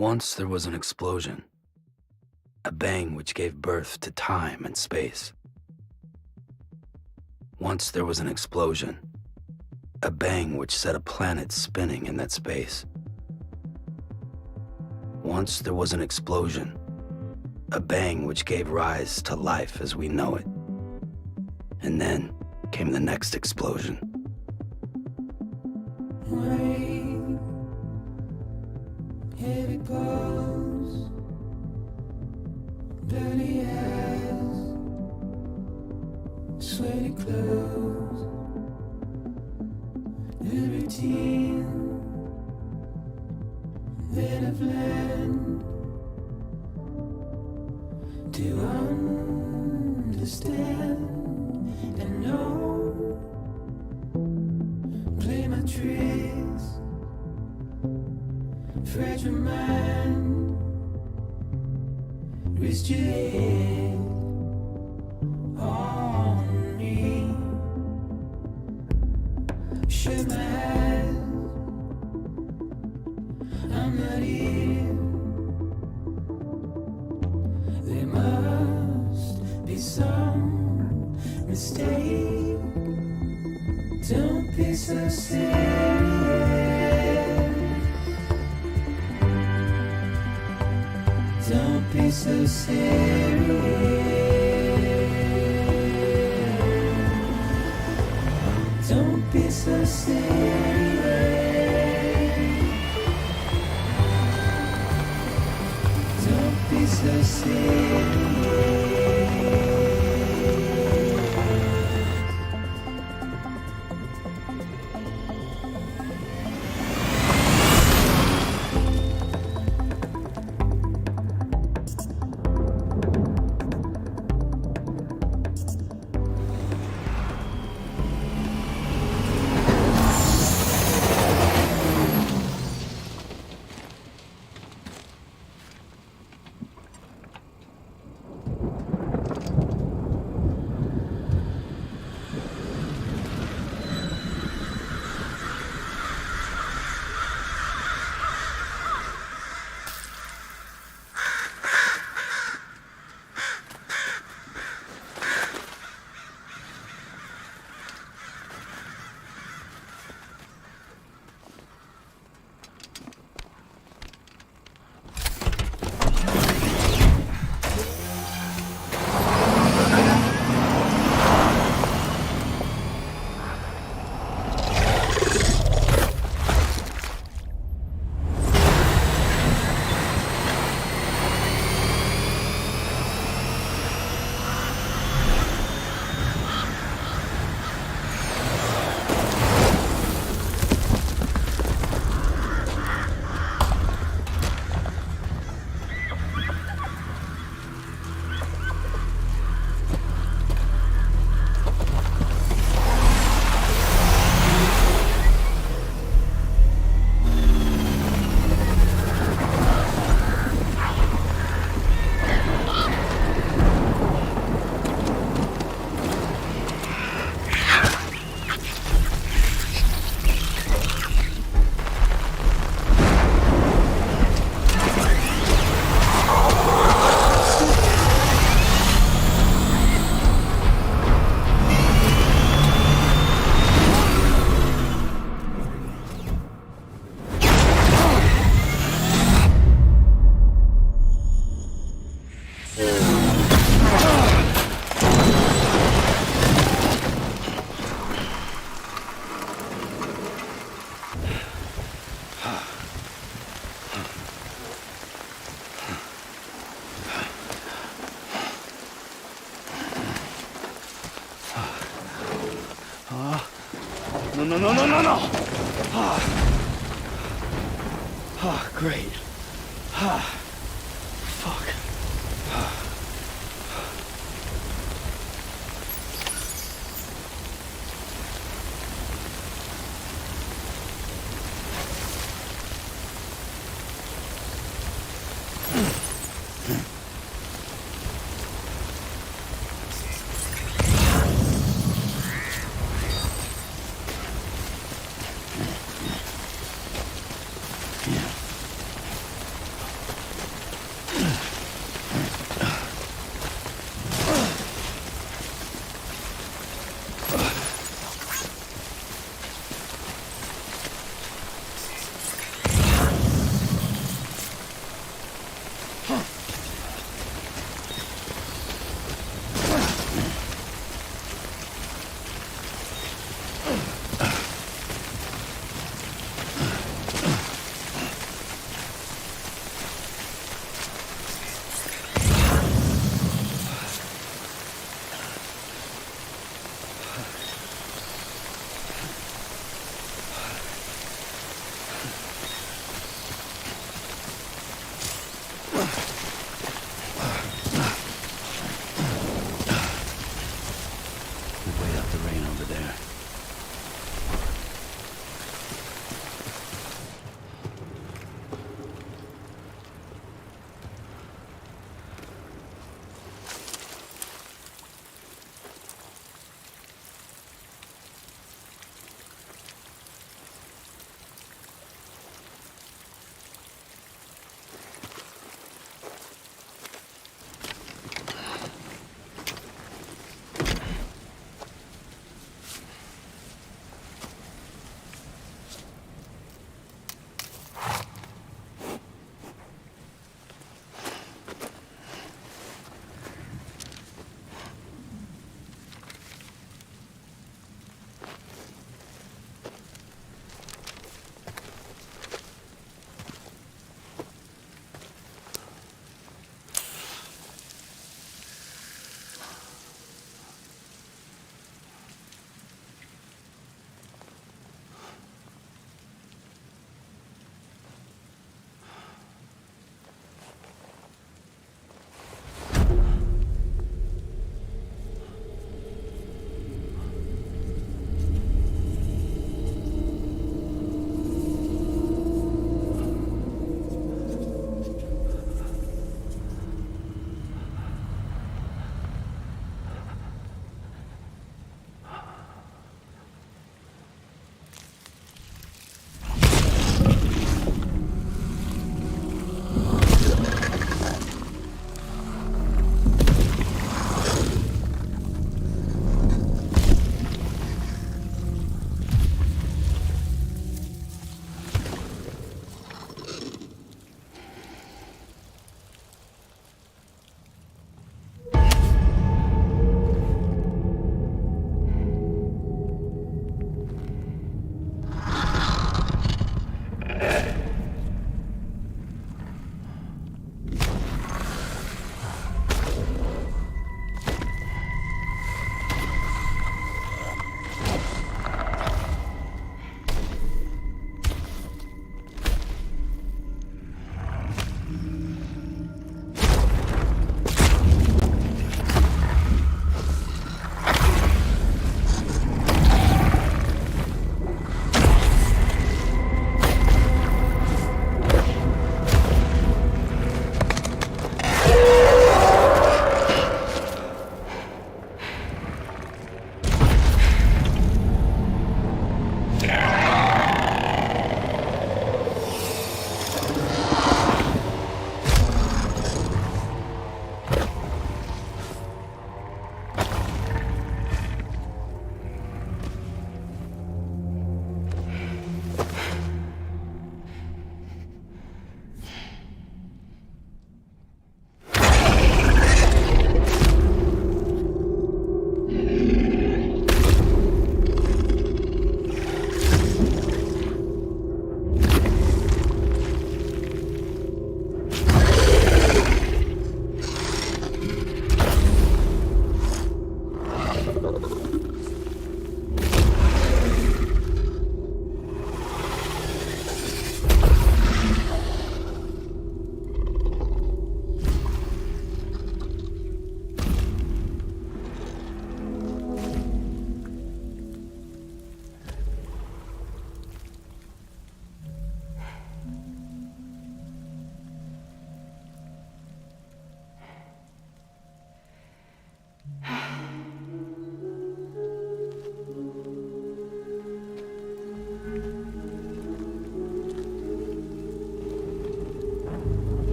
Once there was an explosion, a bang which gave birth to time and space. Once there was an explosion, a bang which set a planet spinning in that space. Once there was an explosion, a bang which gave rise to life as we know it. And then came the next explosion. Rain, heavy clothes, dirty eyes, sweaty clothes, the routine that I've learned to understand and know. Play my tricks, fragile mind, risk your head on me. Shut my eyes, I'm not here. There must be some mistake. Don't be so serious. Don't be so serious. Don't be so serious. Don't be so serious. No. Great. Fuck. the rain over there.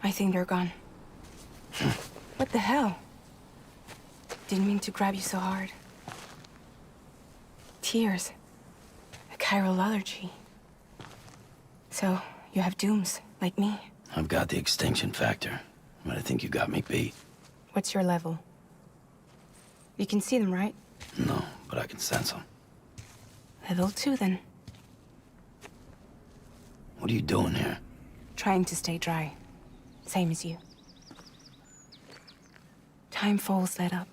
I think they're gone. What the hell? Didn't mean to grab you so hard. Tears. chiral allergy. So, you have dooms, like me. I've got the extinction factor, but I think you got me beat. What's your level? You can see them, right? No, but I can sense them. Level 2, then. What are you doing here? Trying to stay dry. Same as you. Timefall's let up.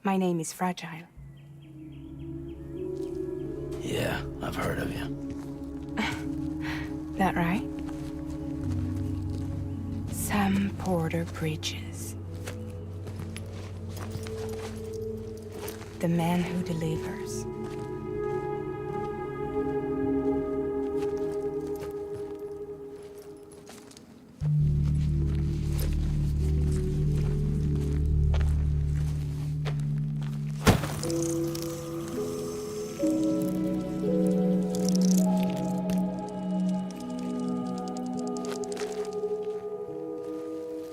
My name is Fragile. Yeah, I've heard of you. That right? Sam Porter Bridges. The man who delivers.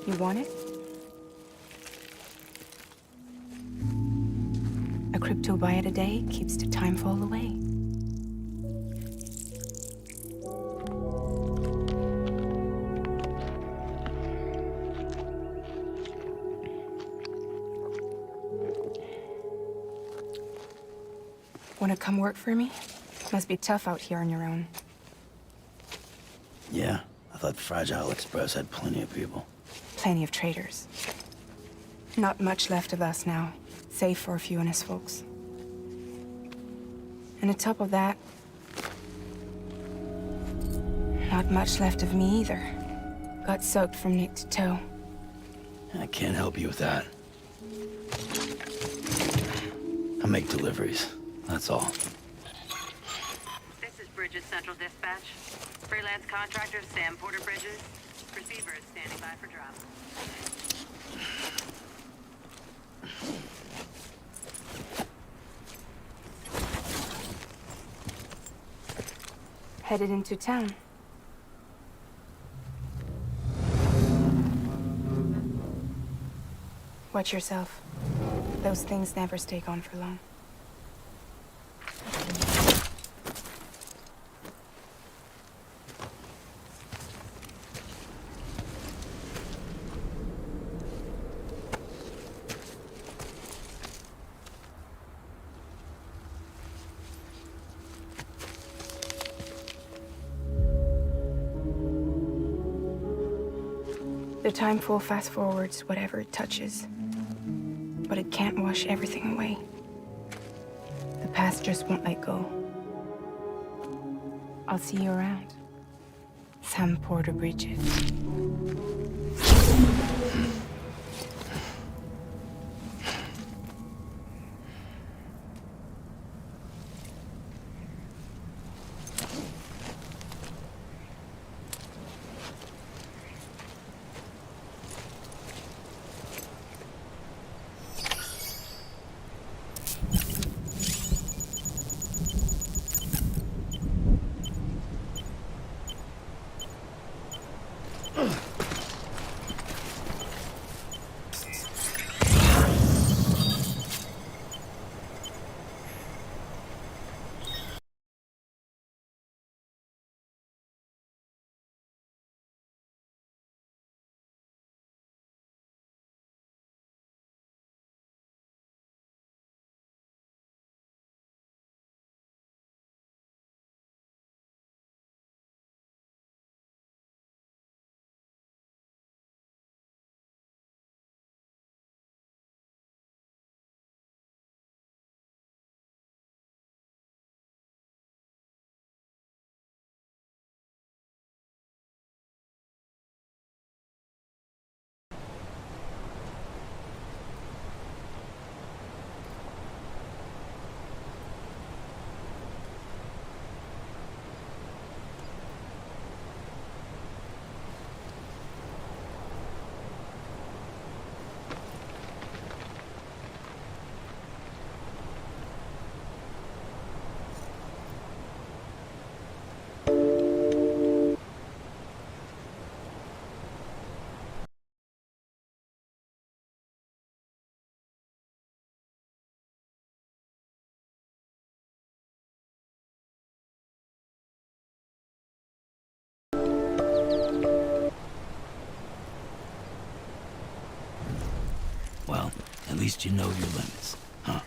You want it? A crypto byte a day keeps the timefall away. Wanna come work for me? Must be tough out here on your own. Yeah, I thought Fragile Express had plenty of people. Plenty of traitors. Not much left of us now, save for a few honest folks. And on top of that, not much left of me either. Got soaked from neck to toe. I can't help you with that. I make deliveries, that's all. This is Bridges Central Dispatch. Freelance contractor Sam Porter Bridges. Receiver is standing by for drop. Headed into town. Watch yourself. Those things never stay gone for long. The timefall fast forwards whatever it touches, but it can't wash everything away. The past just won't let go. I'll see you around. Sam Porter Bridges. least you know your limits, huh?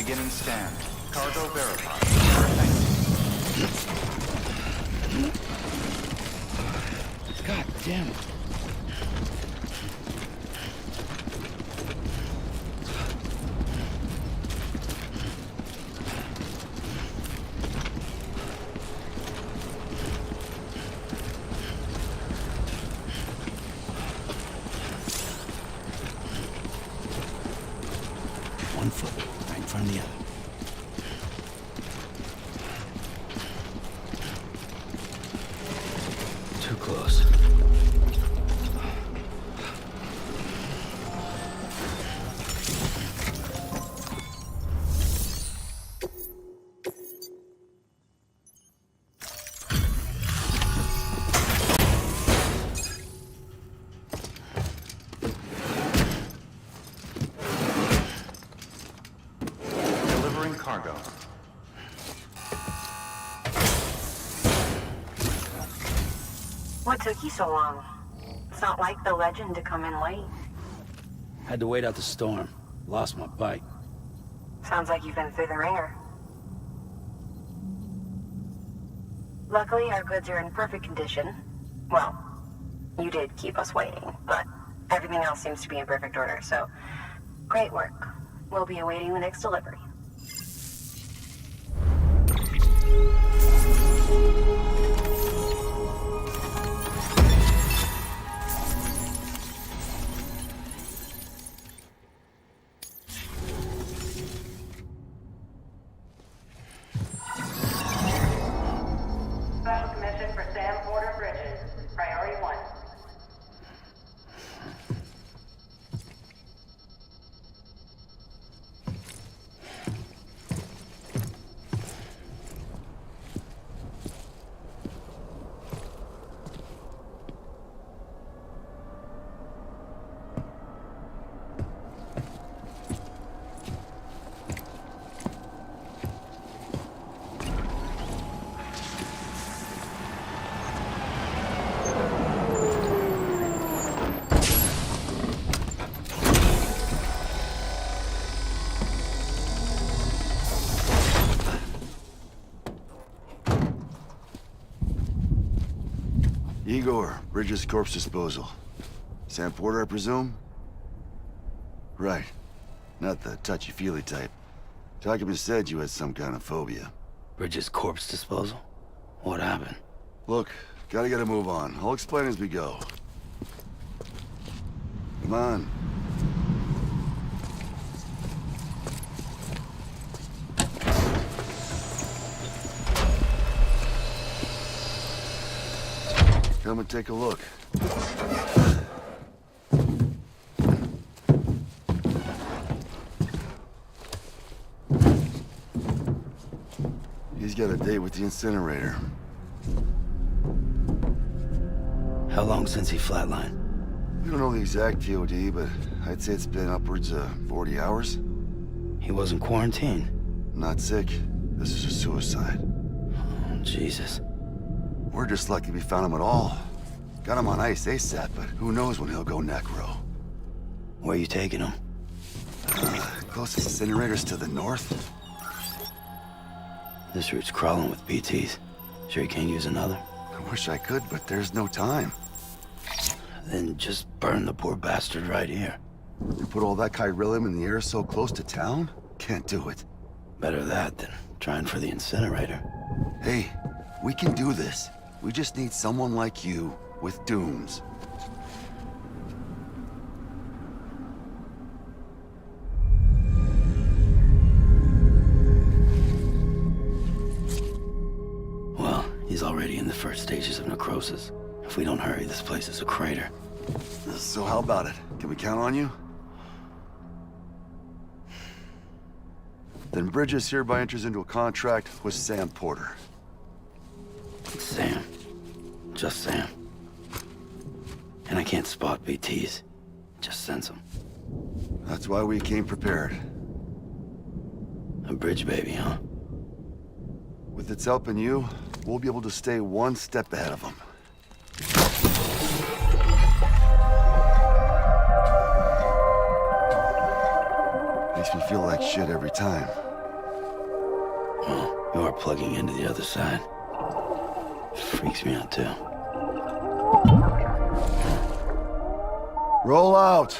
Beginning scan. Cargo verified. God damn it. One foot right in front of the other. Too close. Delivering cargo. What took you so long? It's not like the legend to come in late. Had to wait out the storm. Lost my bike. Sounds like you've been through the ringer. Luckily, our goods are in perfect condition. Well, you did keep us waiting, but everything else seems to be in perfect order, so great work. We'll be awaiting the next delivery. Special commission for Sam Porter Bridges. Priority 1. Igor, Bridges Corpse Disposal. Sam Porter, I presume? Right. Not the touchy-feely type. Document said you had some kind of phobia. Bridges corpse disposal? What happened? Look, gotta get a move on. I'll explain as we go. Come on. Come and take a look. He's got a date with the incinerator. How long since he flatlined? We don't know the exact TOD, but I'd say it's been upwards of 40 hours. He wasn't quarantined. Not sick. This is a suicide. Oh, Jesus. We're just lucky we found him at all. Got him on ice ASAP, but who knows when he'll go necro. Where you taking him? Closest incinerator's to the north. This route's crawling with BTs. Sure you can't use another? I wish I could, but there's no time. Then just burn the poor bastard right here. You put all that chiralium in the air so close to town? Can't do it. Better that than trying for the incinerator. Hey, we can do this. We just need someone like you with dooms. Well, he's already in the first stages of necrosis. If we don't hurry, this place is a crater. So how about it? Can we count on you? Then Bridges hereby enters into a contract with Sam Porter. Sam. Just Sam. And I can't spot BTs. Just sense them. That's why we came prepared. A bridge baby, huh? With its help and you, we'll be able to stay one step ahead of them. Makes me feel like shit every time. Well, you are plugging into the other side. Freaks me out too. Roll out.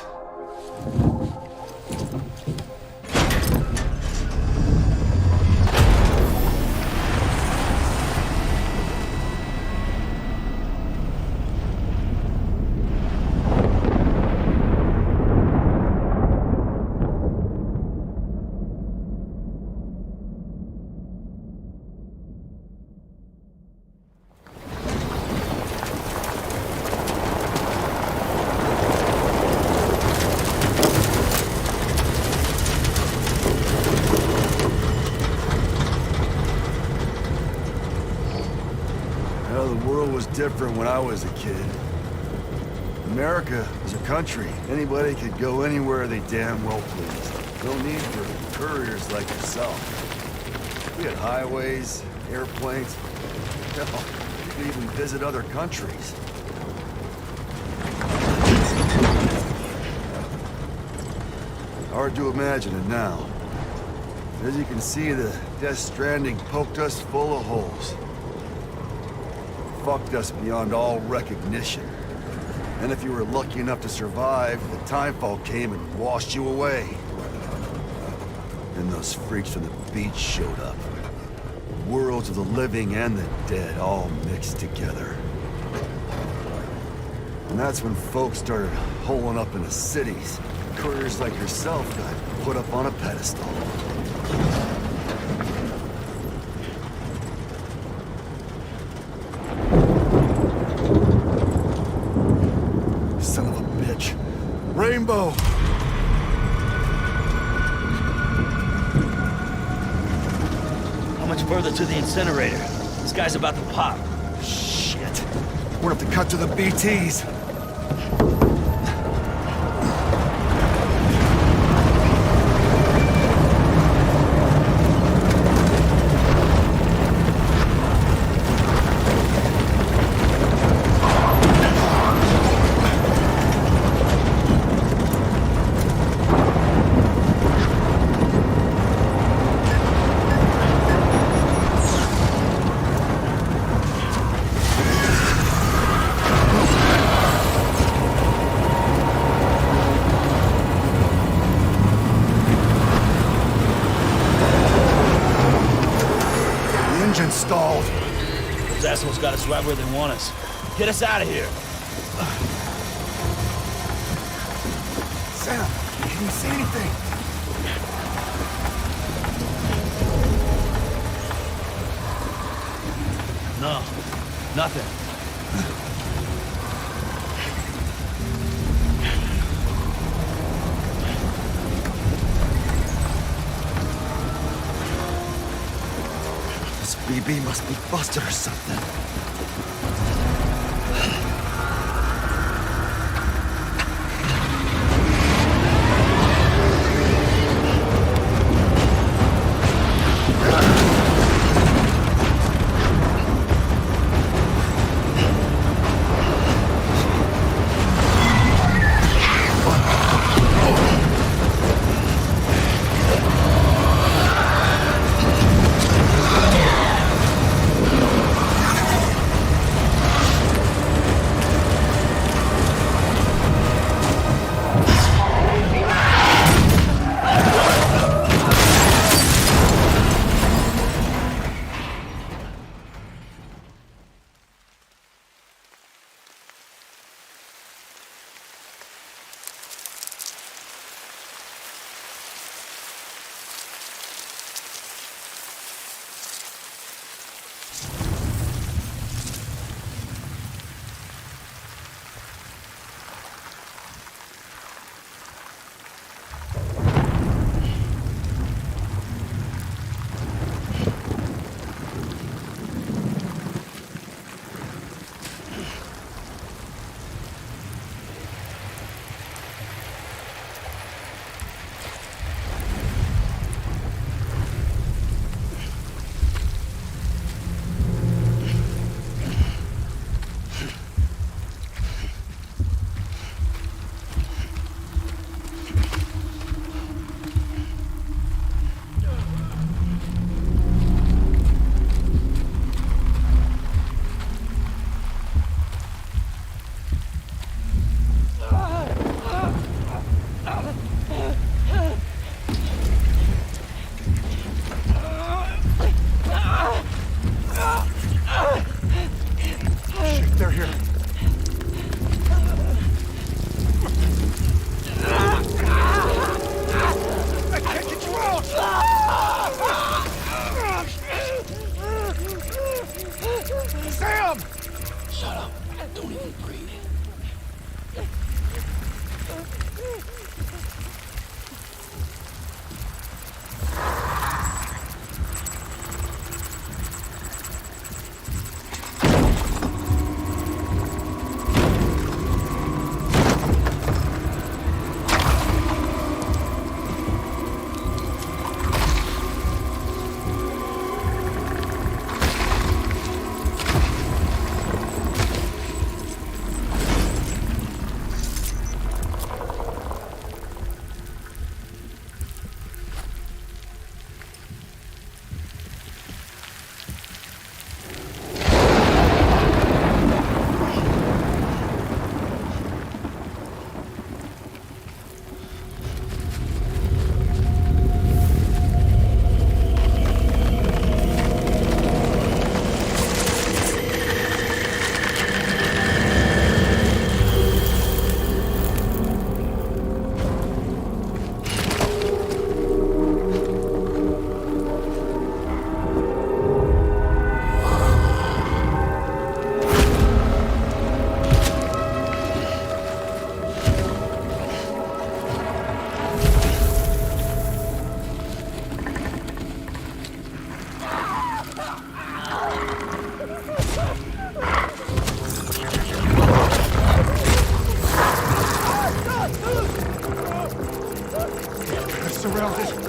Well, the world was different when I was a kid. America was a country. Anybody could go anywhere they damn well pleased. No need for couriers like yourself. We had highways, airplanes. Hell, you could even visit other countries. Hard to imagine it now. As you can see, the Death-Stranding poked us full of holes. Fucked us beyond all recognition. And if you were lucky enough to survive, the timefall came and washed you away. And those freaks from the beach showed up. Worlds of the living and the dead all mixed together. And that's when folks started holing up in the cities. Couriers like yourself got put up on a pedestal. Son of a bitch. Rainbow! How much further to the incinerator? This guy's about to pop. Shit. We're gonna have to cut to the BTs. Engine stalled. Those assholes got us right where they want us. Get us out of here. Sam, can you see anything? No, nothing. This BB must be busted or something. surrounded.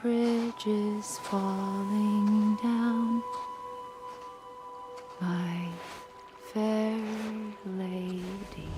bridges falling down, my fair lady.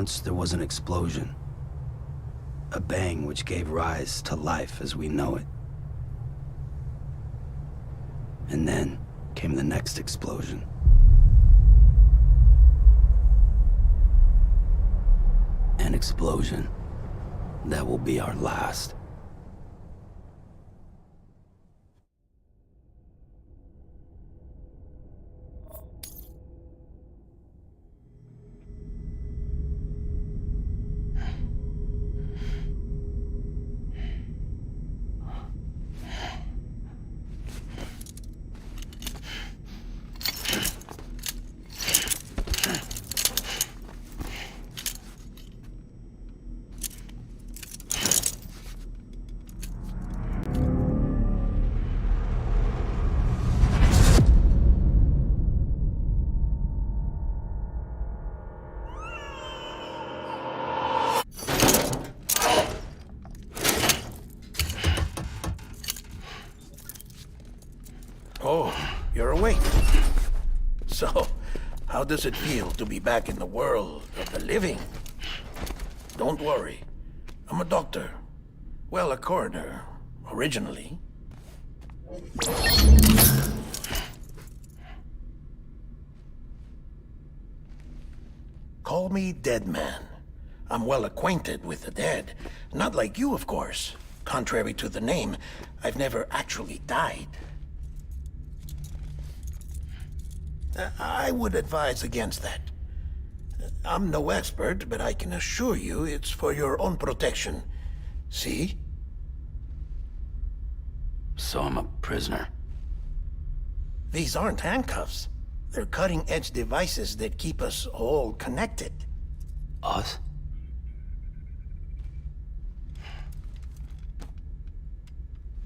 Once there was an explosion. A bang which gave rise to life as we know it. And then came the next explosion. An explosion that will be our last. Oh, you're awake. So, how does it feel to be back in the world of the living? Don't worry. I'm a doctor. Well, a coroner, originally. Call me Dead Man. I'm well acquainted with the dead. Not like you, of course. Contrary to the name, I've never actually died. I would advise against that. I'm no expert, but I can assure you it's for your own protection. See? So I'm a prisoner. These aren't handcuffs. They're cutting-edge devices that keep us all connected. Us?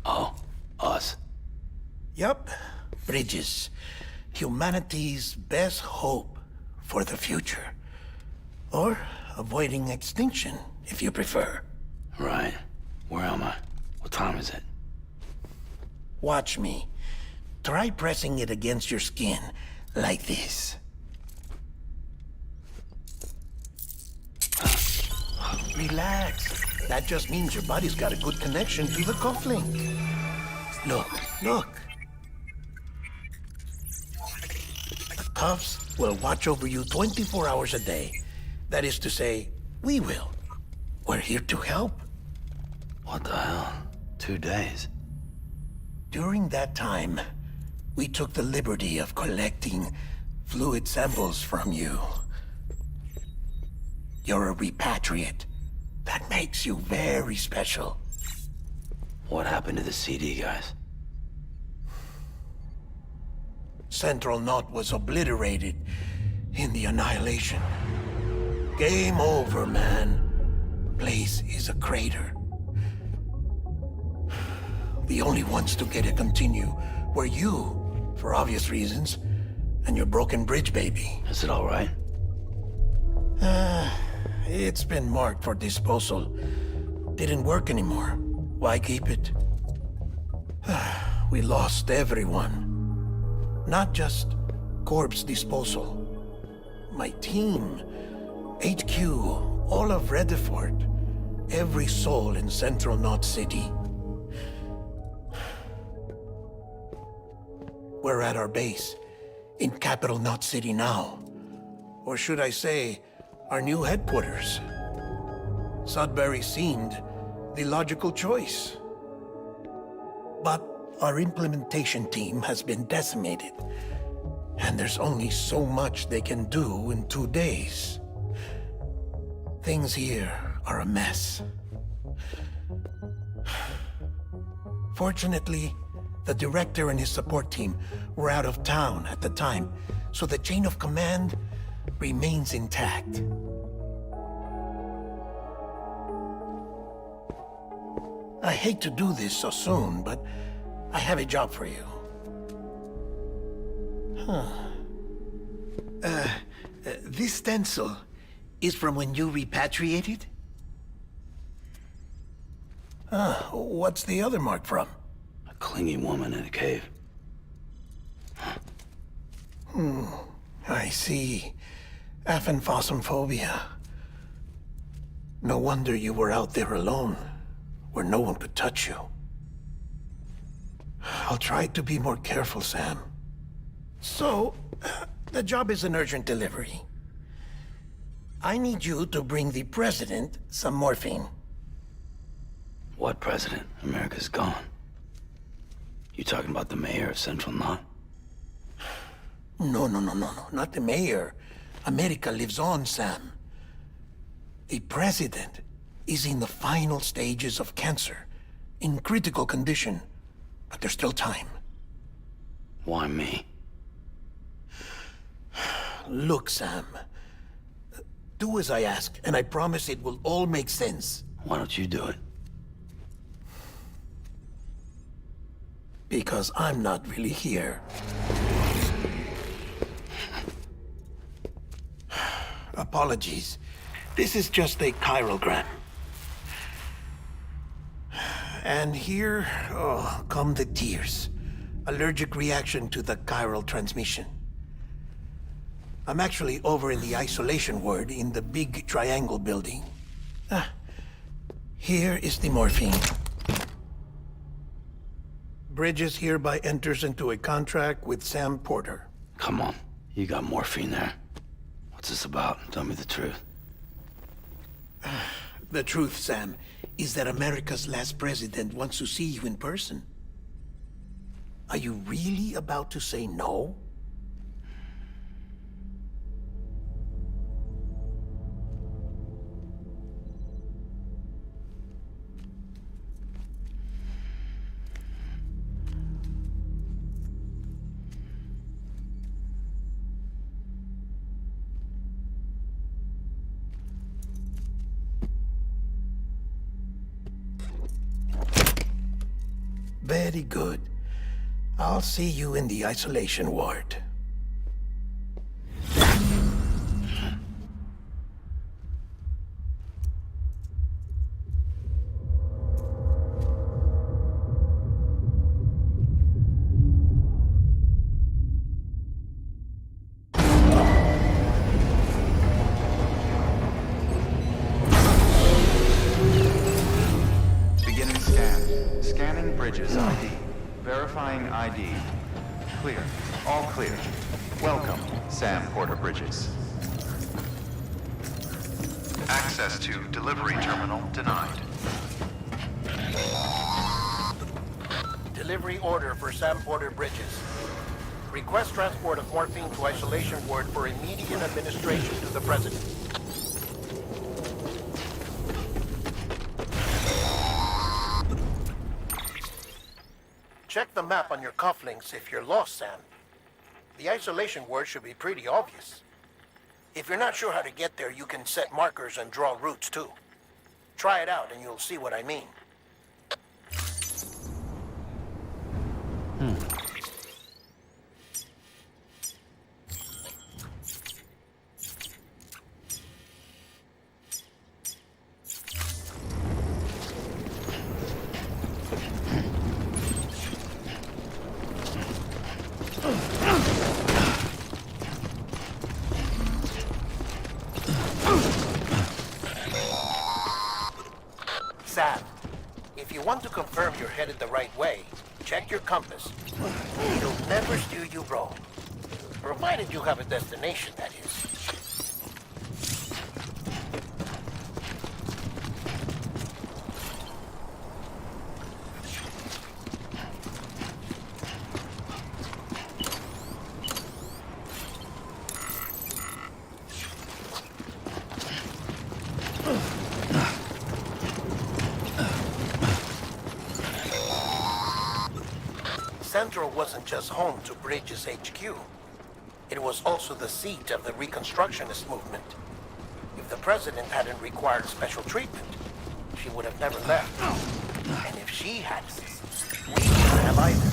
Oh, us. Yup. Bridges. Humanity's best hope for the future. Or avoiding extinction, if you prefer. Right. Where am I? What time is it? Watch me. Try pressing it against your skin, like this. Relax. That just means your body's got a good connection to the cufflink. Look, look. The cuffs will watch over you 24 hours a day. That is to say, we will. We're here to help. What the hell? 2 days? During that time, we took the liberty of collecting fluid samples from you. You're a repatriate. That makes you very special. What happened to the CD guys? Central Knot was obliterated in the annihilation. Game over, man. Place is a crater. The only ones to get to continue were you, for obvious reasons, and your broken bridge baby. Is it all right? It's been marked for disposal. Didn't work anymore. Why keep it? We lost everyone. Not just corpse disposal. My team, HQ, all of Redefort, every soul in Central Knot City. We're at our base, in Capital Knot City now. Or should I say, our new headquarters. Sudbury seemed the logical choice. But our implementation team has been decimated, and there's only so much they can do in 2 days. Things here are a mess. Fortunately, the director and his support team were out of town at the time, so the chain of command remains intact. I hate to do this so soon, but I have a job for you. This stencil is from when you repatriated? What's the other mark from? A clingy woman in a cave. I see. Aphenphosmphobia. No wonder you were out there alone, where no one could touch you. I'll try to be more careful, Sam. So, the job is an urgent delivery. I need you to bring the president some morphine. What president? America's gone. You talking about the mayor of Central Knot? No, not the mayor. America lives on, Sam. The president is in the final stages of cancer, in critical condition, but there's still time. Why me? Look, Sam. Do as I ask, and I promise it will all make sense. Why don't you do it? Because I'm not really here. Apologies. This is just a chiralgram. And here, come the tears. Allergic reaction to the chiral transmission. I'm actually over in the isolation ward in the big triangle building. Here is the morphine. Bridges hereby enters into a contract with Sam Porter. Come on. You got morphine there. What's this about? Tell me the truth. The truth, Sam, is that America's last president wants to see you in person. Are you really about to say no? Very good. I'll see you in the isolation ward. Beginning scan. Scanning Bridges ID. Verifying ID. Clear. All clear. Welcome, Sam Porter Bridges. Access to delivery terminal denied. Delivery order for Sam Porter Bridges. Request transport of morphine to isolation ward for immediate administration to the president. Check the map on your cufflinks if you're lost, Sam. The isolation word should be pretty obvious. If you're not sure how to get there, you can set markers and draw routes too. Try it out and you'll see what I mean. Sam, if you want to confirm you're headed the right way, check your compass. It'll never steer you wrong. Provided you have a destination, that is. Central wasn't just home to Bridges HQ. It was also the seat of the Reconstructionist movement. If the president hadn't required special treatment, she would have never left. And if she hadn't, we wouldn't have either.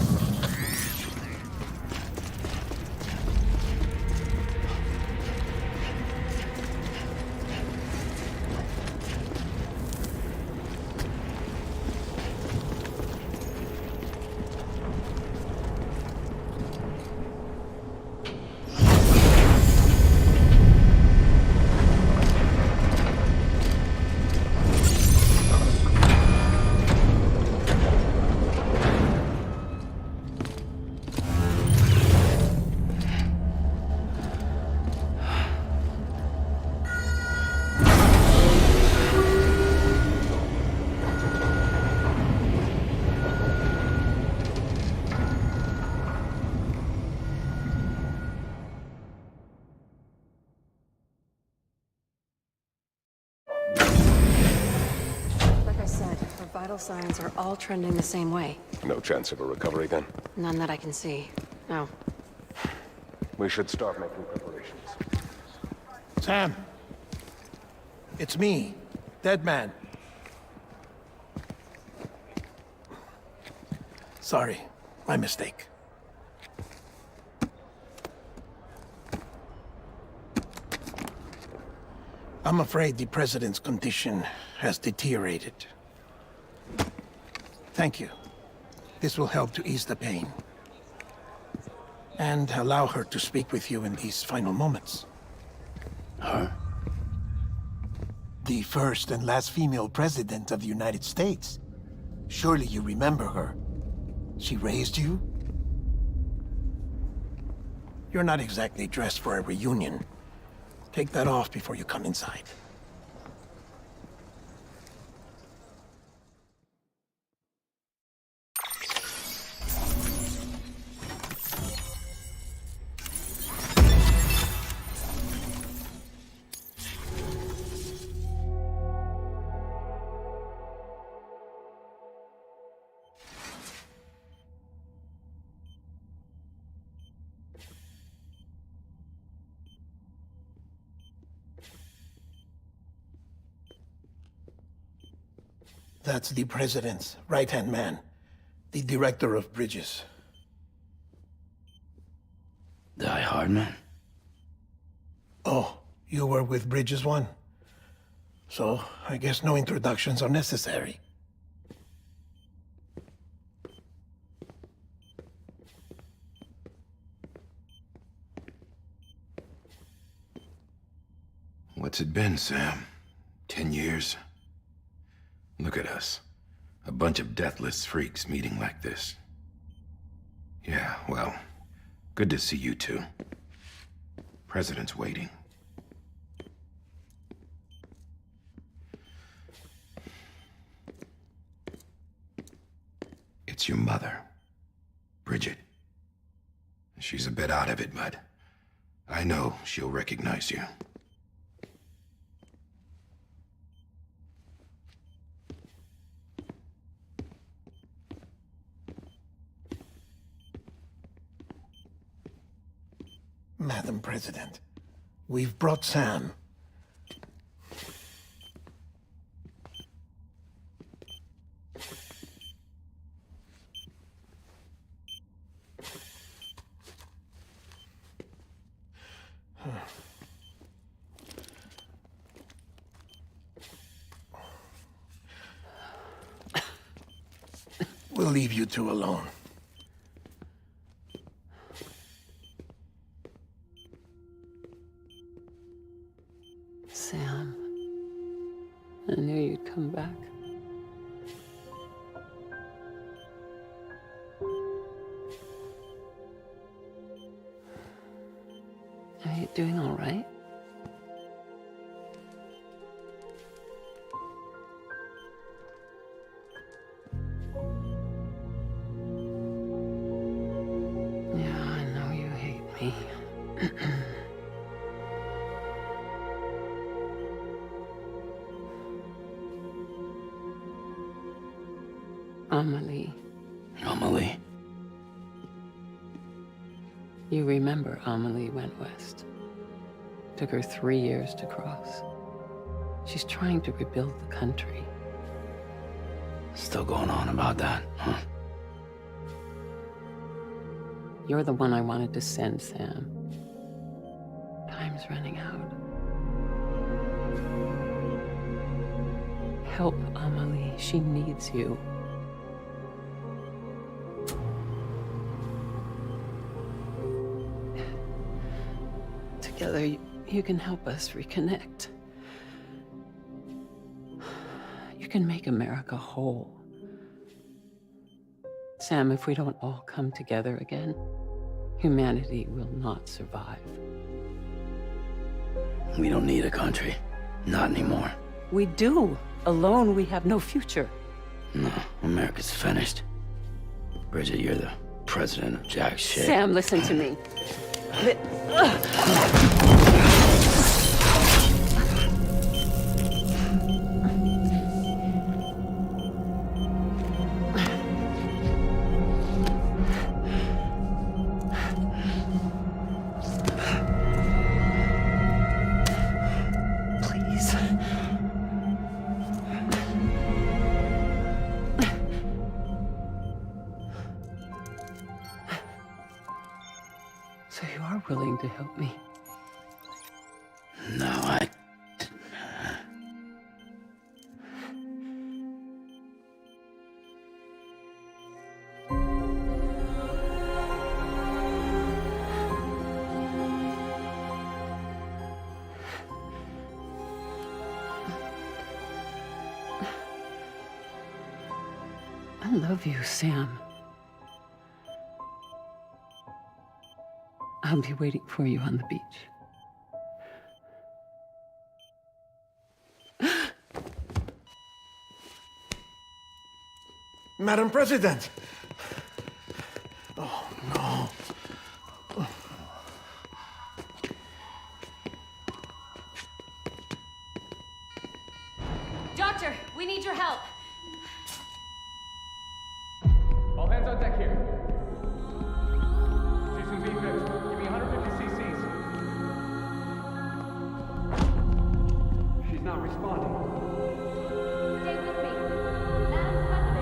vital signs are all trending the same way. No chance of a recovery then? None that I can see. No. We should start making preparations. Sam. It's me, Dead Man. Sorry, my mistake. I'm afraid the president's condition has deteriorated. Thank you. This will help to ease the pain. And allow her to speak with you in these final moments. Her? The first and last female president of the United States. Surely you remember her. She raised you? You're not exactly dressed for a reunion. Take that off before you come inside. That's the president's right-hand man, the director of bridges. Die Hard man? Oh, you were with Bridges 1? So, I guess no introductions are necessary. What's it been, Sam? 10 years? Look at us. A bunch of deathless freaks meeting like this. Yeah, well, good to see you two. President's waiting. It's your mother, Bridget. She's a bit out of it, but I know she'll recognize you. Madam President, we've brought Sam. We'll leave you two alone. Sam, I knew you'd come back. Are you doing all right? Yeah, I know you hate me. Amelie. Amelie? You remember Amelie went west. Took her 3 years to cross. She's trying to rebuild the country. Still going on about that, huh? You're the one I wanted to send, Sam. Time's running out. Help Amelie. She needs you. Together, you can help us reconnect. You can make America whole. Sam, if we don't all come together again, humanity will not survive. We don't need a country. Not anymore. We do. Alone, we have no future. No, America's finished. Bridget, you're the president of jack shit. Sam, listen to me. are willing to help me. No, I... I love you, Sam. I'll be waiting for you on the beach. Madam President! Oh, no. Doctor, we need your help. All hands on deck here. Jason V. Give me 150 cc's. She's not responding. Stay with me. Madam President.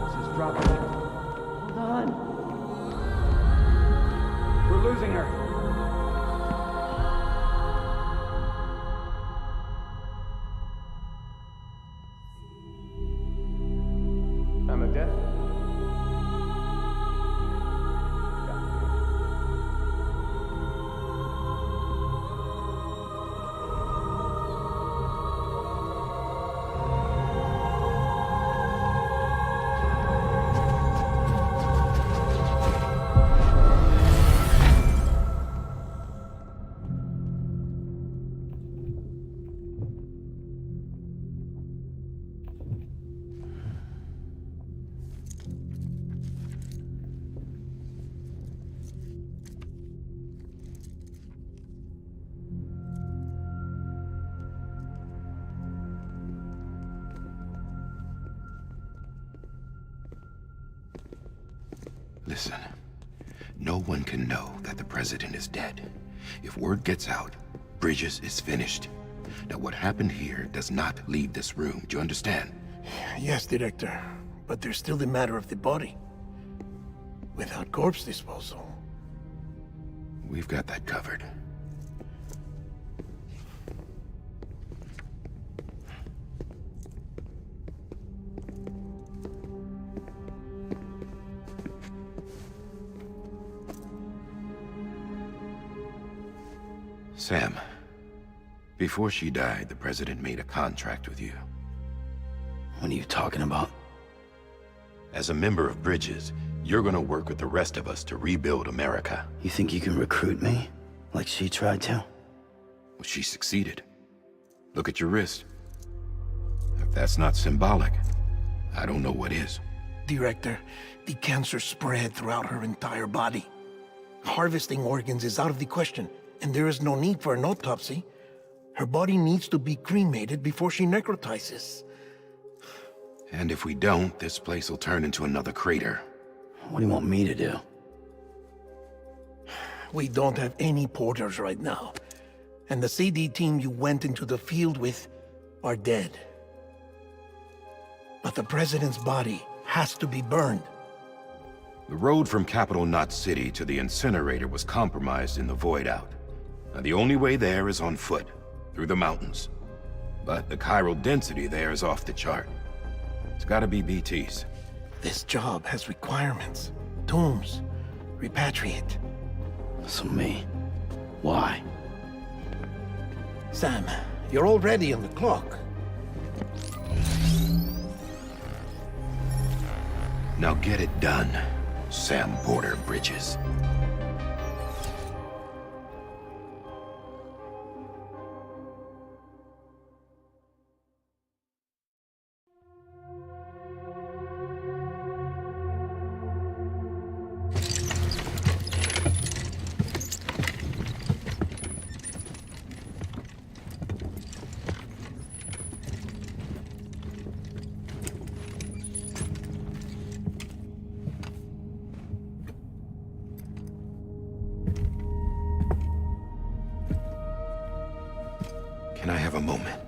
This is dropping. Hold on. We're losing her. I'm a death. Listen, no one can know that the president is dead. If word gets out, Bridges is finished. Now, what happened here does not leave this room. Do you understand? Yes, Director. But there's still the matter of the body. Without corpse disposal. We've got that covered. Sam, before she died, the president made a contract with you. What are you talking about? As a member of Bridges, you're gonna work with the rest of us to rebuild America. You think you can recruit me? Like she tried to? Well, she succeeded. Look at your wrist. If that's not symbolic, I don't know what is. Director, the cancer spread throughout her entire body. Harvesting organs is out of the question, and there is no need for an autopsy. Her body needs to be cremated before she necrotizes. And if we don't, this place will turn into another crater. What do you want me to do? We don't have any porters right now. And the CD team you went into the field with are dead. But the president's body has to be burned. The road from Capital Knot City to the incinerator was compromised in the void out. Now, the only way there is on foot, through the mountains. But the chiral density there is off the chart. It's gotta be BTs. This job has requirements. Tombs. Repatriate. So me? Why? Sam, you're already on the clock. Now get it done, Sam Porter Bridges. Can I have a moment?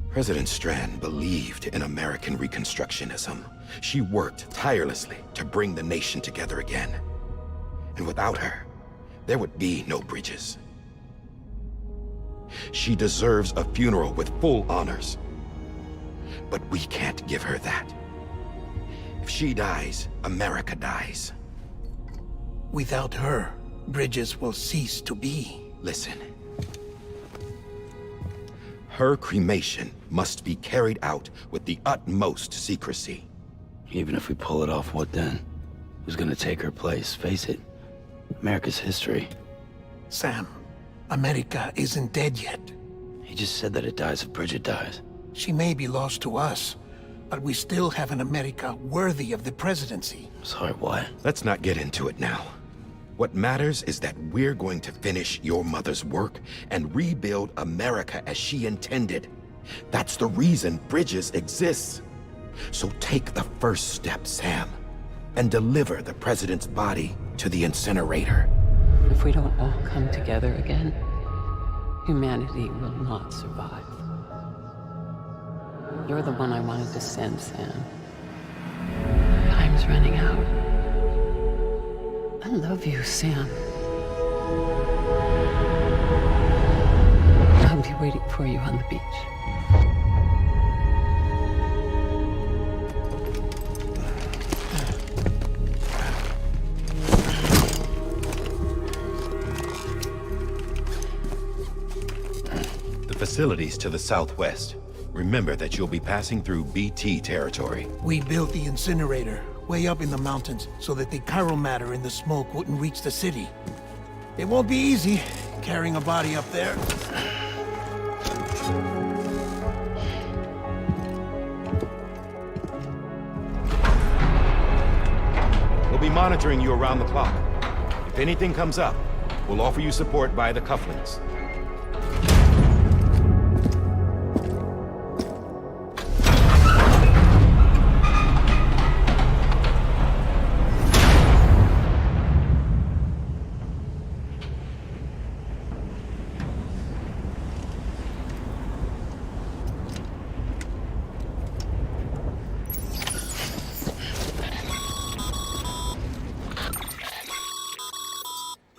President Strand believed in American Reconstructionism. She worked tirelessly to bring the nation together again. And without her, there would be no Bridges. She deserves a funeral with full honors. But we can't give her that. If she dies, America dies. Without her, Bridges will cease to be. Listen. Her cremation must be carried out with the utmost secrecy. Even if we pull it off, what then? Who's gonna take her place? Face it, America's history. Sam, America isn't dead yet. He just said that it dies if Bridget dies. She may be lost to us, but we still have an America worthy of the presidency. Sorry, what? Let's not get into it now. What matters is that we're going to finish your mother's work and rebuild America as she intended. That's the reason Bridges exists. So take the first step, Sam, and deliver the president's body to the incinerator. If we don't all come together again, humanity will not survive. You're the one I wanted to send, Sam. Time's running out. I love you, Sam. I'll be waiting for you on the beach. The facilities to the southwest. Remember that you'll be passing through BT territory. We built the incinerator way up in the mountains so that the chiral matter in the smoke wouldn't reach the city. It won't be easy carrying a body up there. We'll be monitoring you around the clock. If anything comes up, we'll offer you support via the cufflinks.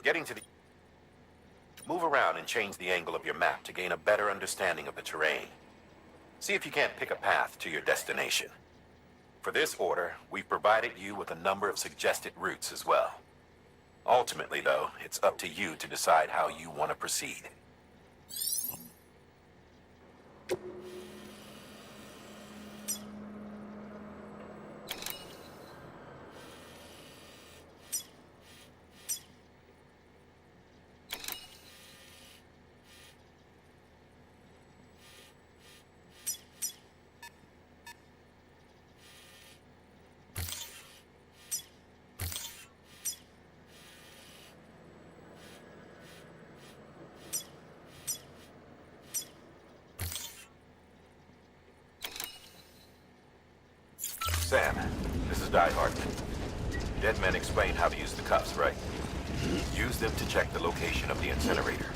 Getting to the... Move around and change the angle of your map to gain a better understanding of the terrain. See if you can't pick a path to your destination. For this order, we've provided you with a number of suggested routes as well. Ultimately, though, it's up to you to decide how you want to proceed. Sam, this is Die Hard. Dead men explained how to use the cuffs, right? Use them to check the location of the incinerator.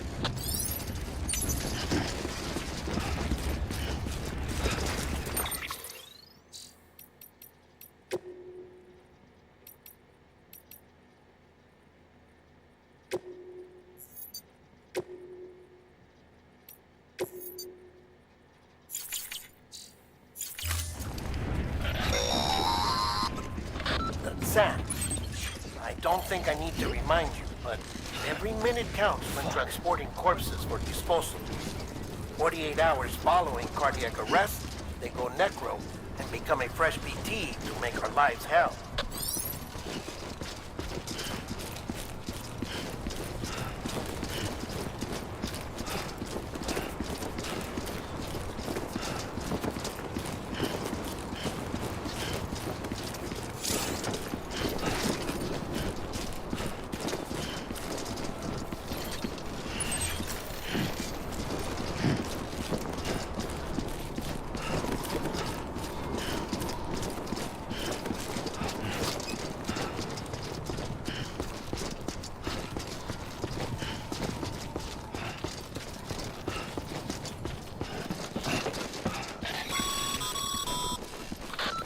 Sam, I don't think I need to remind you, but every minute counts when transporting corpses for disposal. 48 hours following cardiac arrest, they go necro and become a fresh BT to make our lives hell.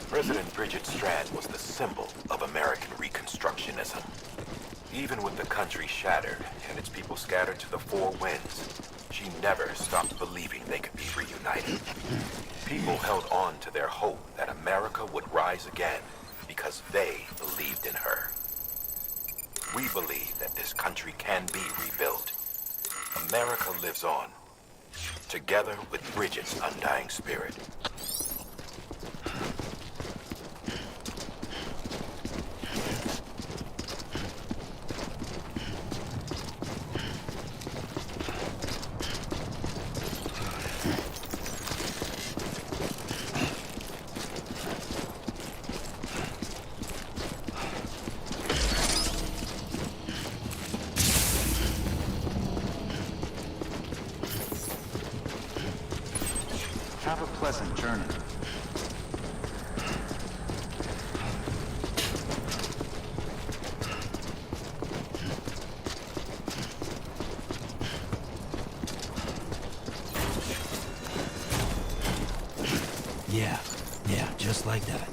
President Bridget Strand was the symbol of American Reconstructionism. Even with the country shattered and its people scattered to the four winds, she never stopped believing they could be reunited. People held on to their hope that America would rise again because they believed in her. We believe that this country can be rebuilt. America lives on, together with Bridget's undying spirit. Have a pleasant journey. Yeah, just like that.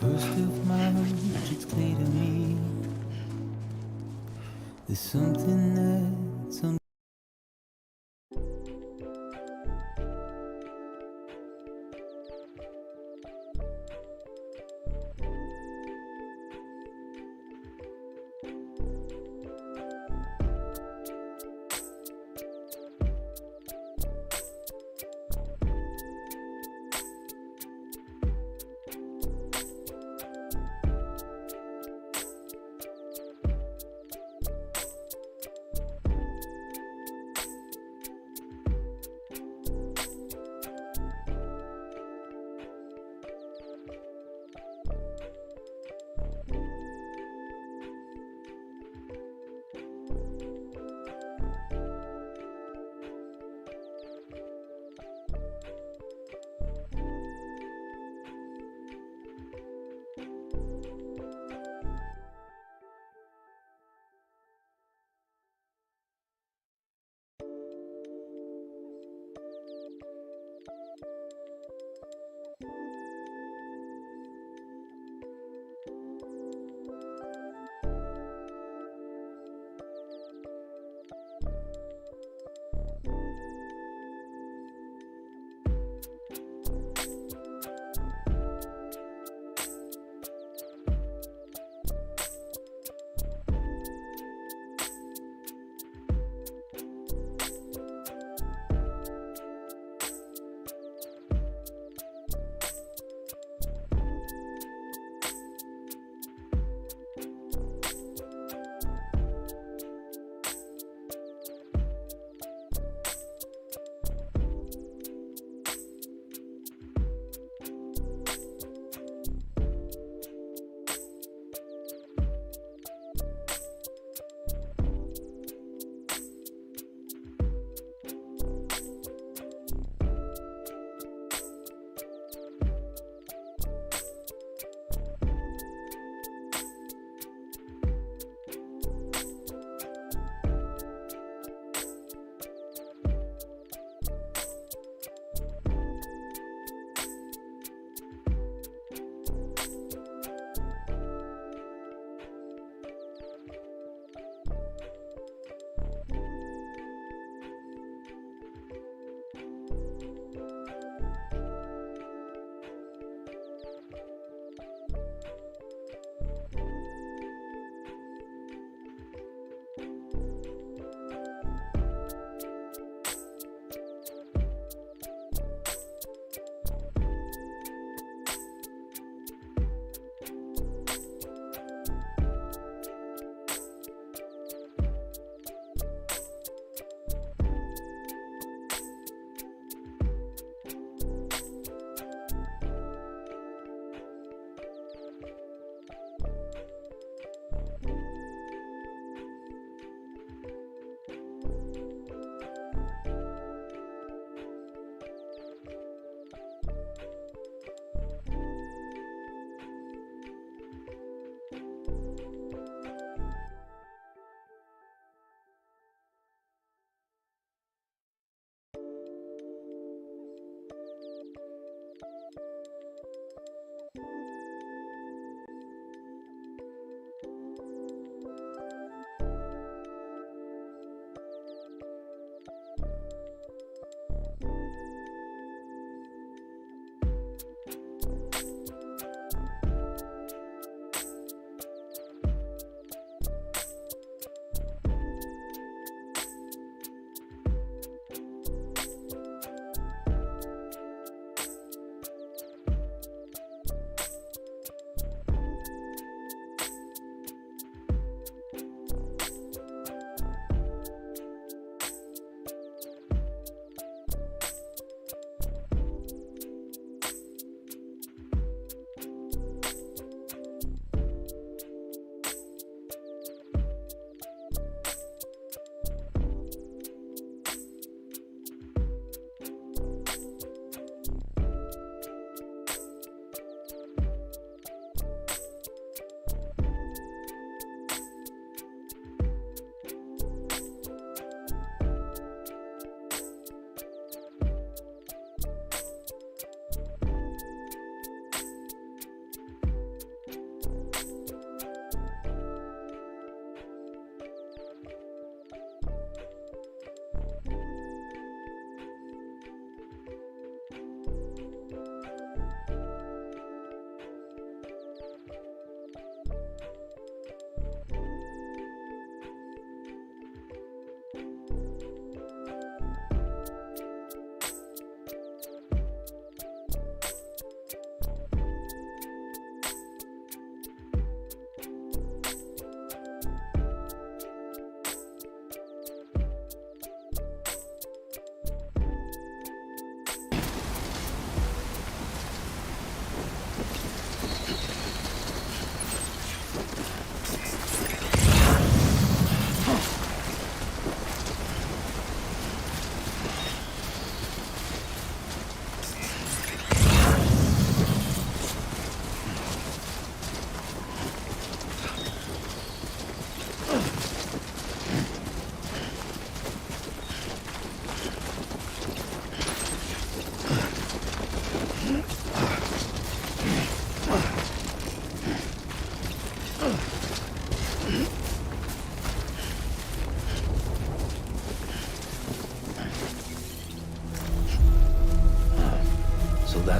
First of March, it's clear to me there's something that's on.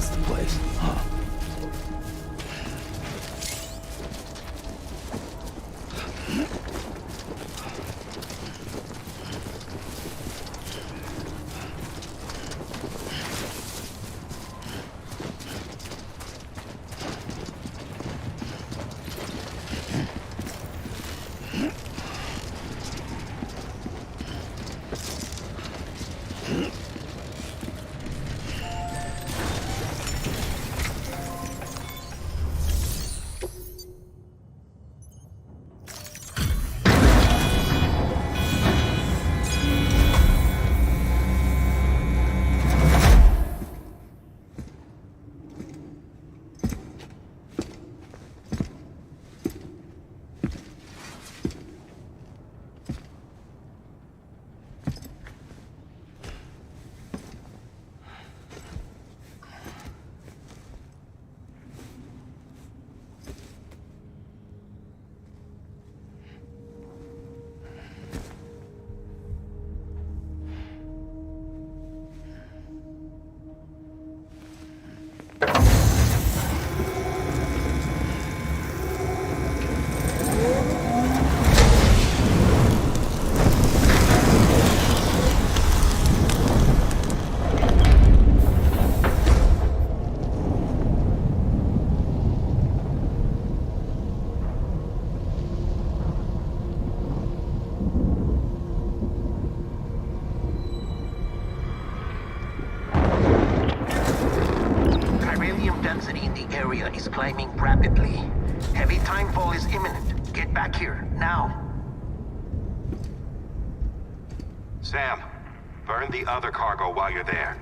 That's the place, huh? Is climbing rapidly. Heavy timefall is imminent. Get back here, now. Sam, burn the other cargo while you're there.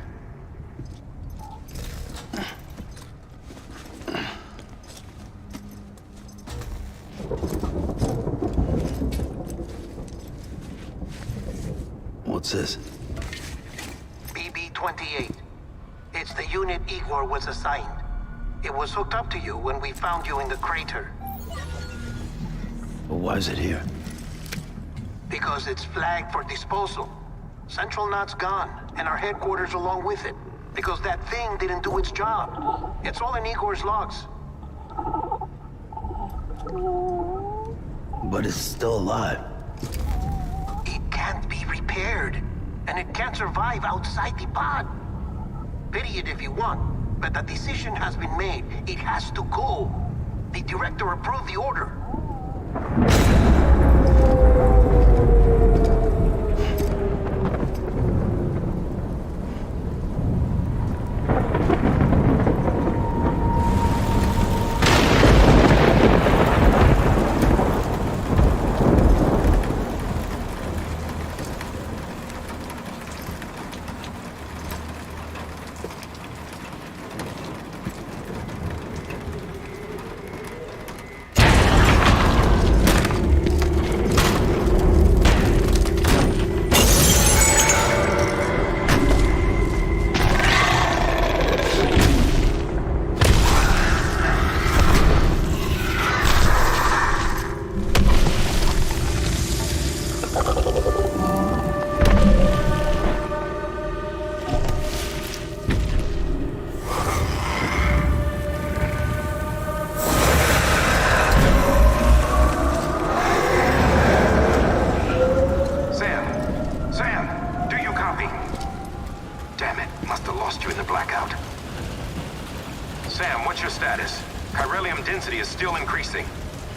What's this? BB-28. It's the unit Igor was assigned. It was hooked up to you when we found you in the crater. But why is it here? Because it's flagged for disposal. Central Knot's gone, and our headquarters along with it. Because that thing didn't do its job. It's all in Igor's logs. But it's still alive. It can't be repaired, and it can't survive outside the pod. Pity it if you want. But the decision has been made. It has to go. The director approved the order.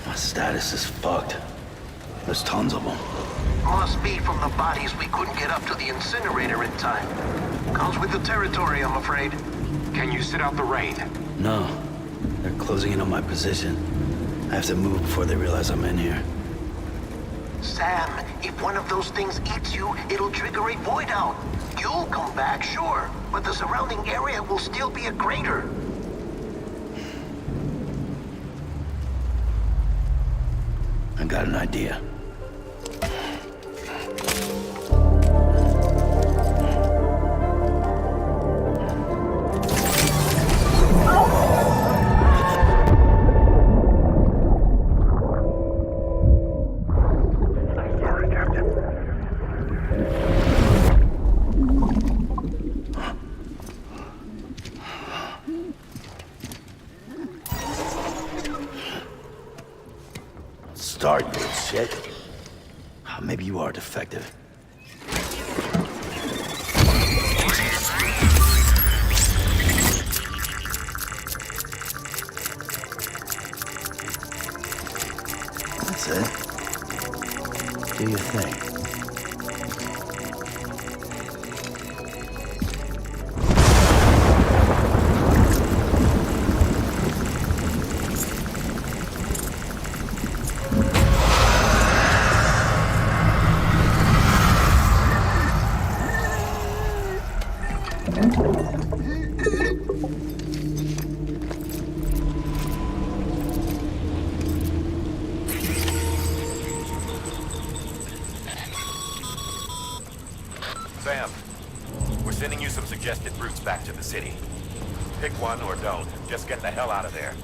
My status is fucked. There's tons of them. Must be from the bodies we couldn't get up to the incinerator in time. Comes with the territory, I'm afraid. Can you sit out the rain? No. They're closing in on my position. I have to move before they realize I'm in here. Sam, if one of those things eats you, it'll trigger a void out. You'll come back, sure, but the surrounding area will still be a crater. I got an idea. Maybe you are defective. That's it. Do your thing. Sam, we're sending you some suggested routes back to the city. Pick one or don't. Just get the hell out of there.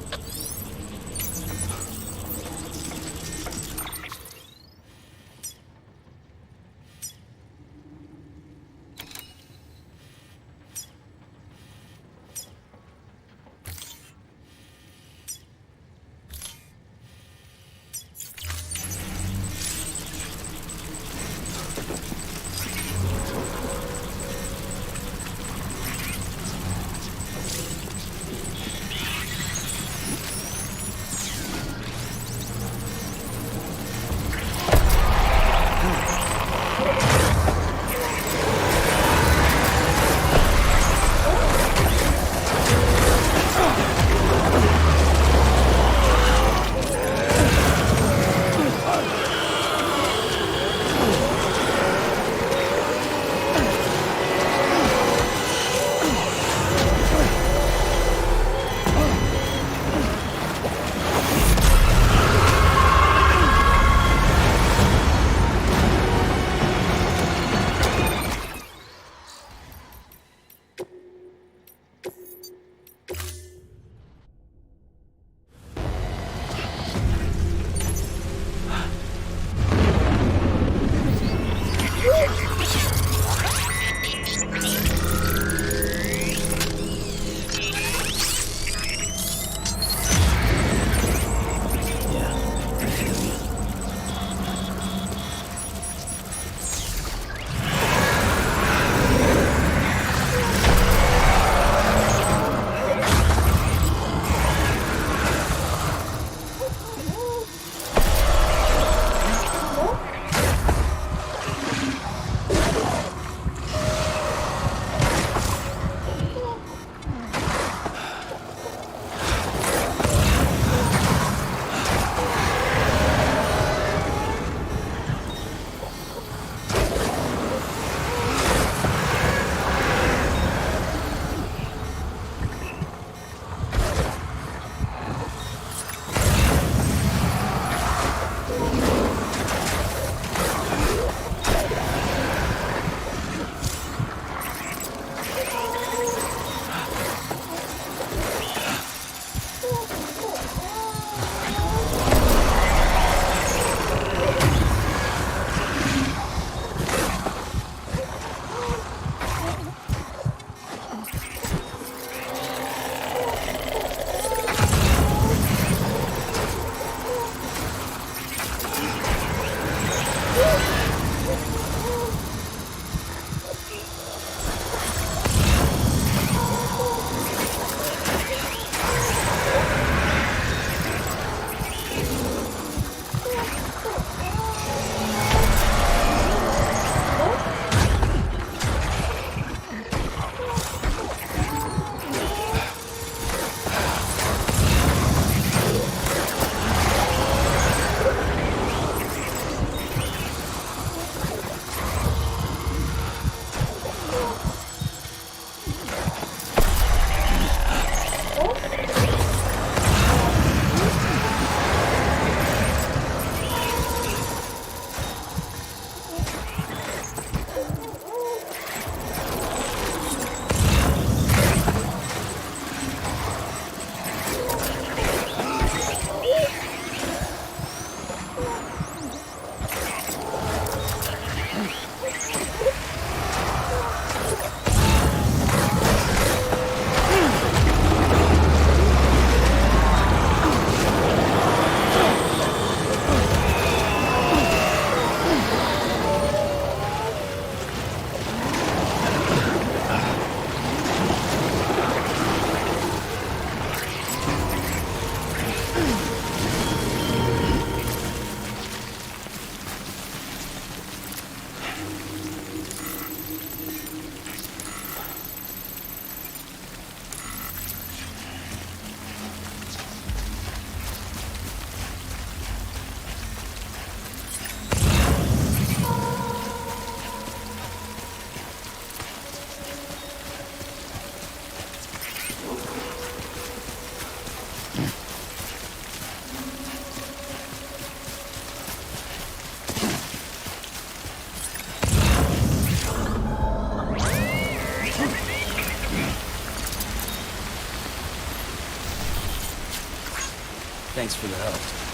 Thanks for the help.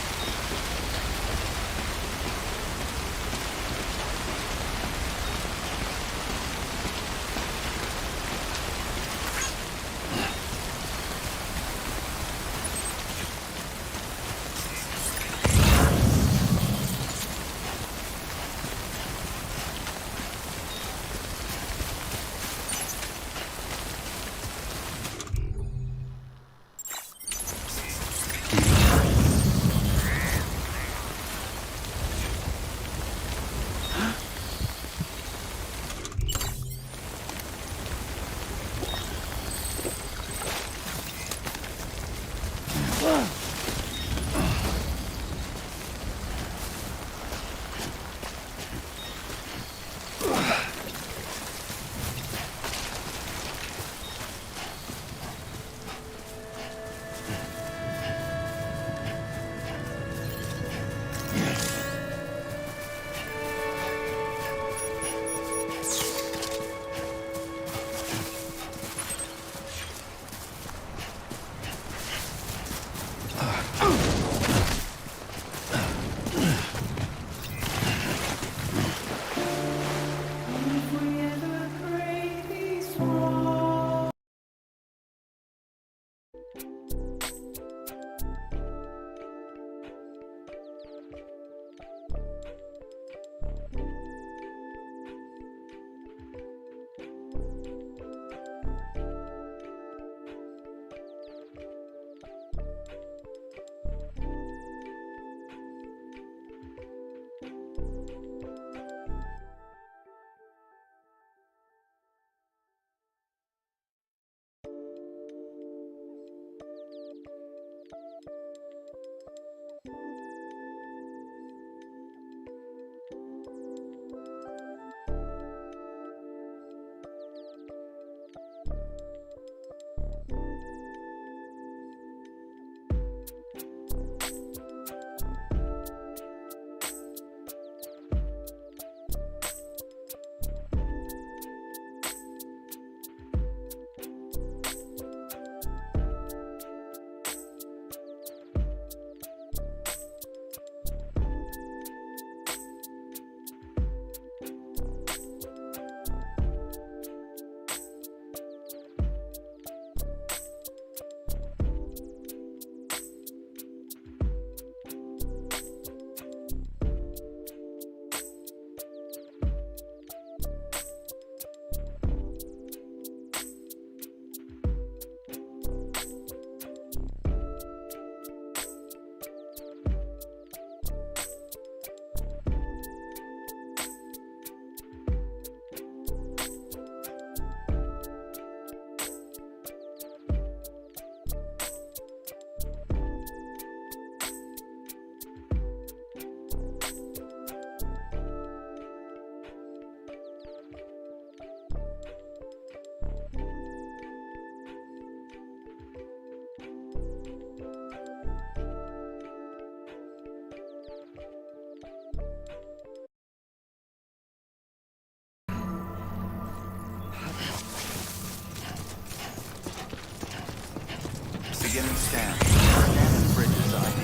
Beginning scan. Scanning Bridges ID.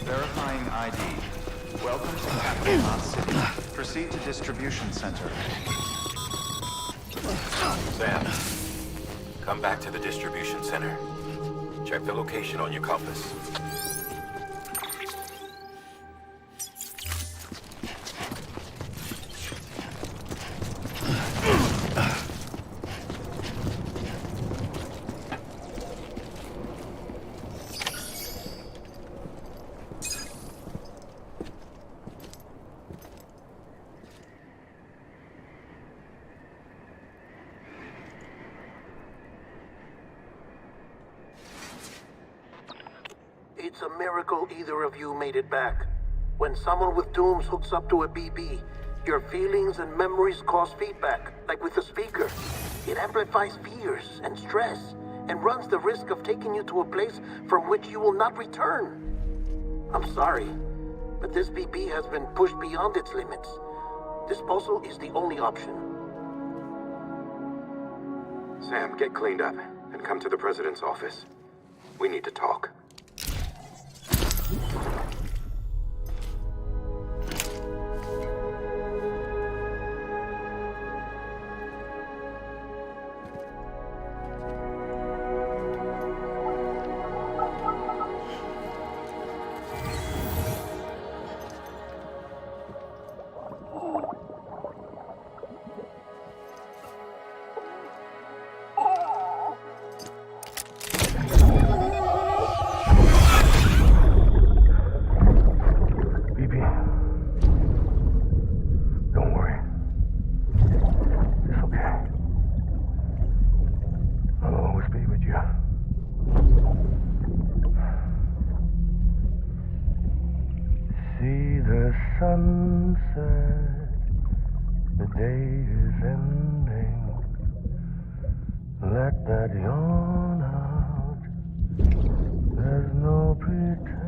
Verifying ID. Welcome to Capital Knot City. Proceed to distribution center. Sam, come back to the distribution center. Check the location on your compass. It's a miracle either of you made it back. When someone with dooms hooks up to a BB, your feelings and memories cause feedback, like with a speaker. It amplifies fears and stress, and runs the risk of taking you to a place from which you will not return. I'm sorry, but this BB has been pushed beyond its limits. Disposal is the only option. Sam, get cleaned up and come to the president's office. We need to talk. sunset, the day is ending. Let that yawn out. There's no pretending.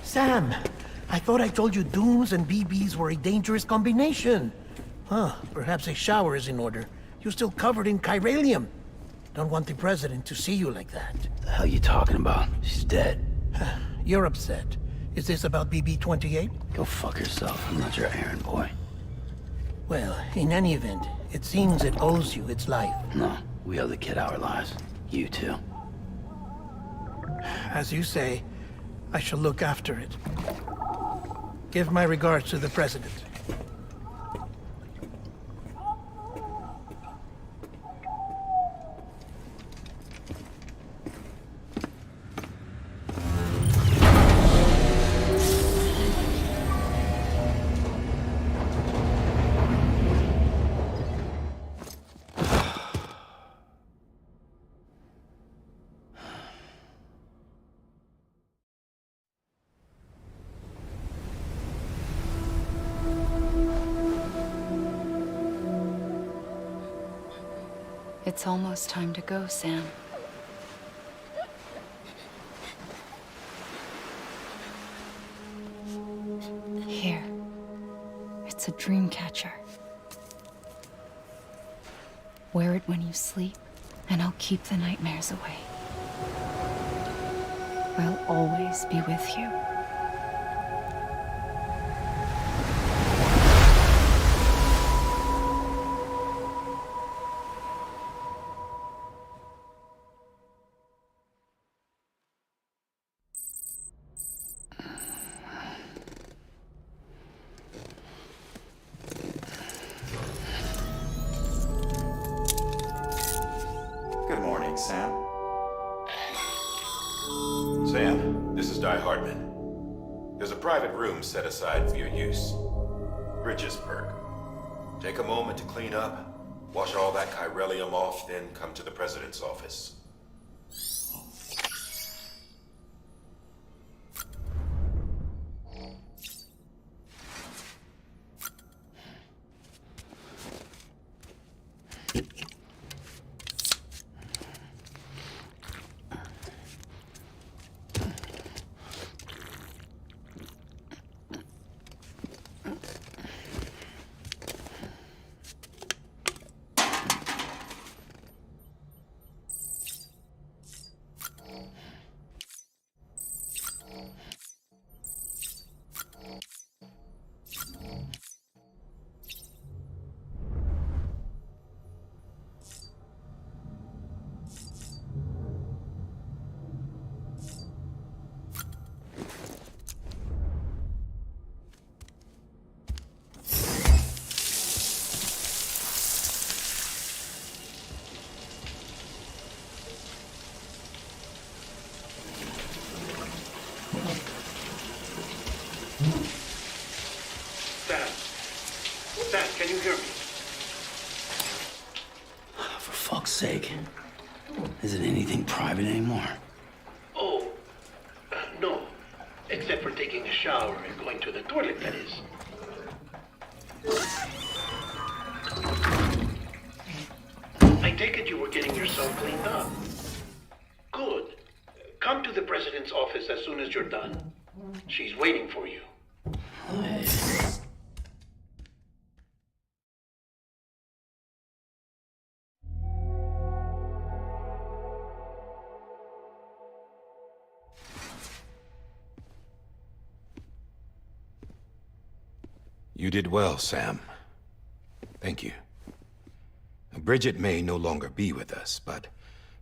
Sam, I thought I told you dooms and BBs were a dangerous combination. Huh, perhaps a shower is in order. You're still covered in chiralium. Don't want the president to see you like that. The hell you talking about? She's dead. You're upset. Is this about BB-28? Go fuck yourself. I'm not your errand boy. Well, in any event, it seems it owes you its life. No, we owe the kid our lives. You too. As you say, I shall look after it. Give my regards to the president. It's almost time to go, Sam. Here. It's a dream catcher. Wear it when you sleep, and I'll keep the nightmares away. I'll always be with you. Good morning, Sam. Sam, this is Di Hartman. There's a private room set aside for your use. Bridges perk. Take a moment to clean up, wash all that chiralium off, then come to the president's office. Sam, can you hear me? For fuck's sake. Is it anything private anymore? Oh, no. Except for taking a shower and going to the toilet, that is. I take it you were getting yourself cleaned up. Good. Come to the president's office as soon as you're done. She's waiting for you. You did well, Sam. Thank you. Bridget may no longer be with us, but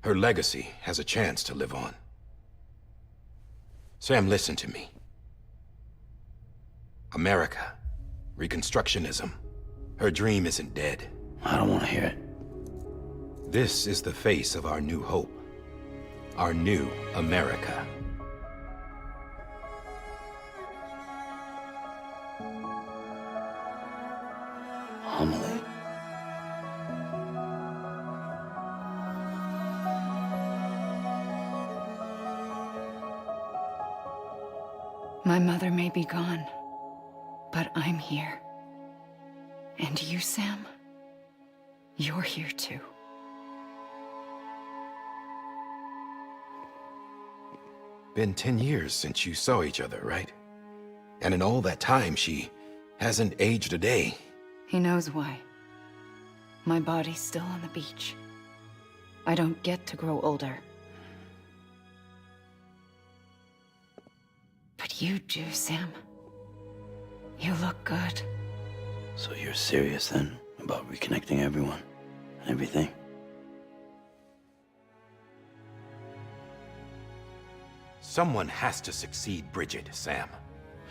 her legacy has a chance to live on. Sam, listen to me. America, Reconstructionism, her dream isn't dead. I don't want to hear it. This is the face of our new hope. Our new America. Homily. My mother may be gone, but I'm here. And you, Sam, you're here too. Been 10 years since you saw each other, right? And in all that time, she hasn't aged a day. He knows why. My body's still on the beach. I don't get to grow older. But you do, Sam. You look good. So you're serious then about reconnecting everyone and everything? Someone has to succeed Bridget, Sam.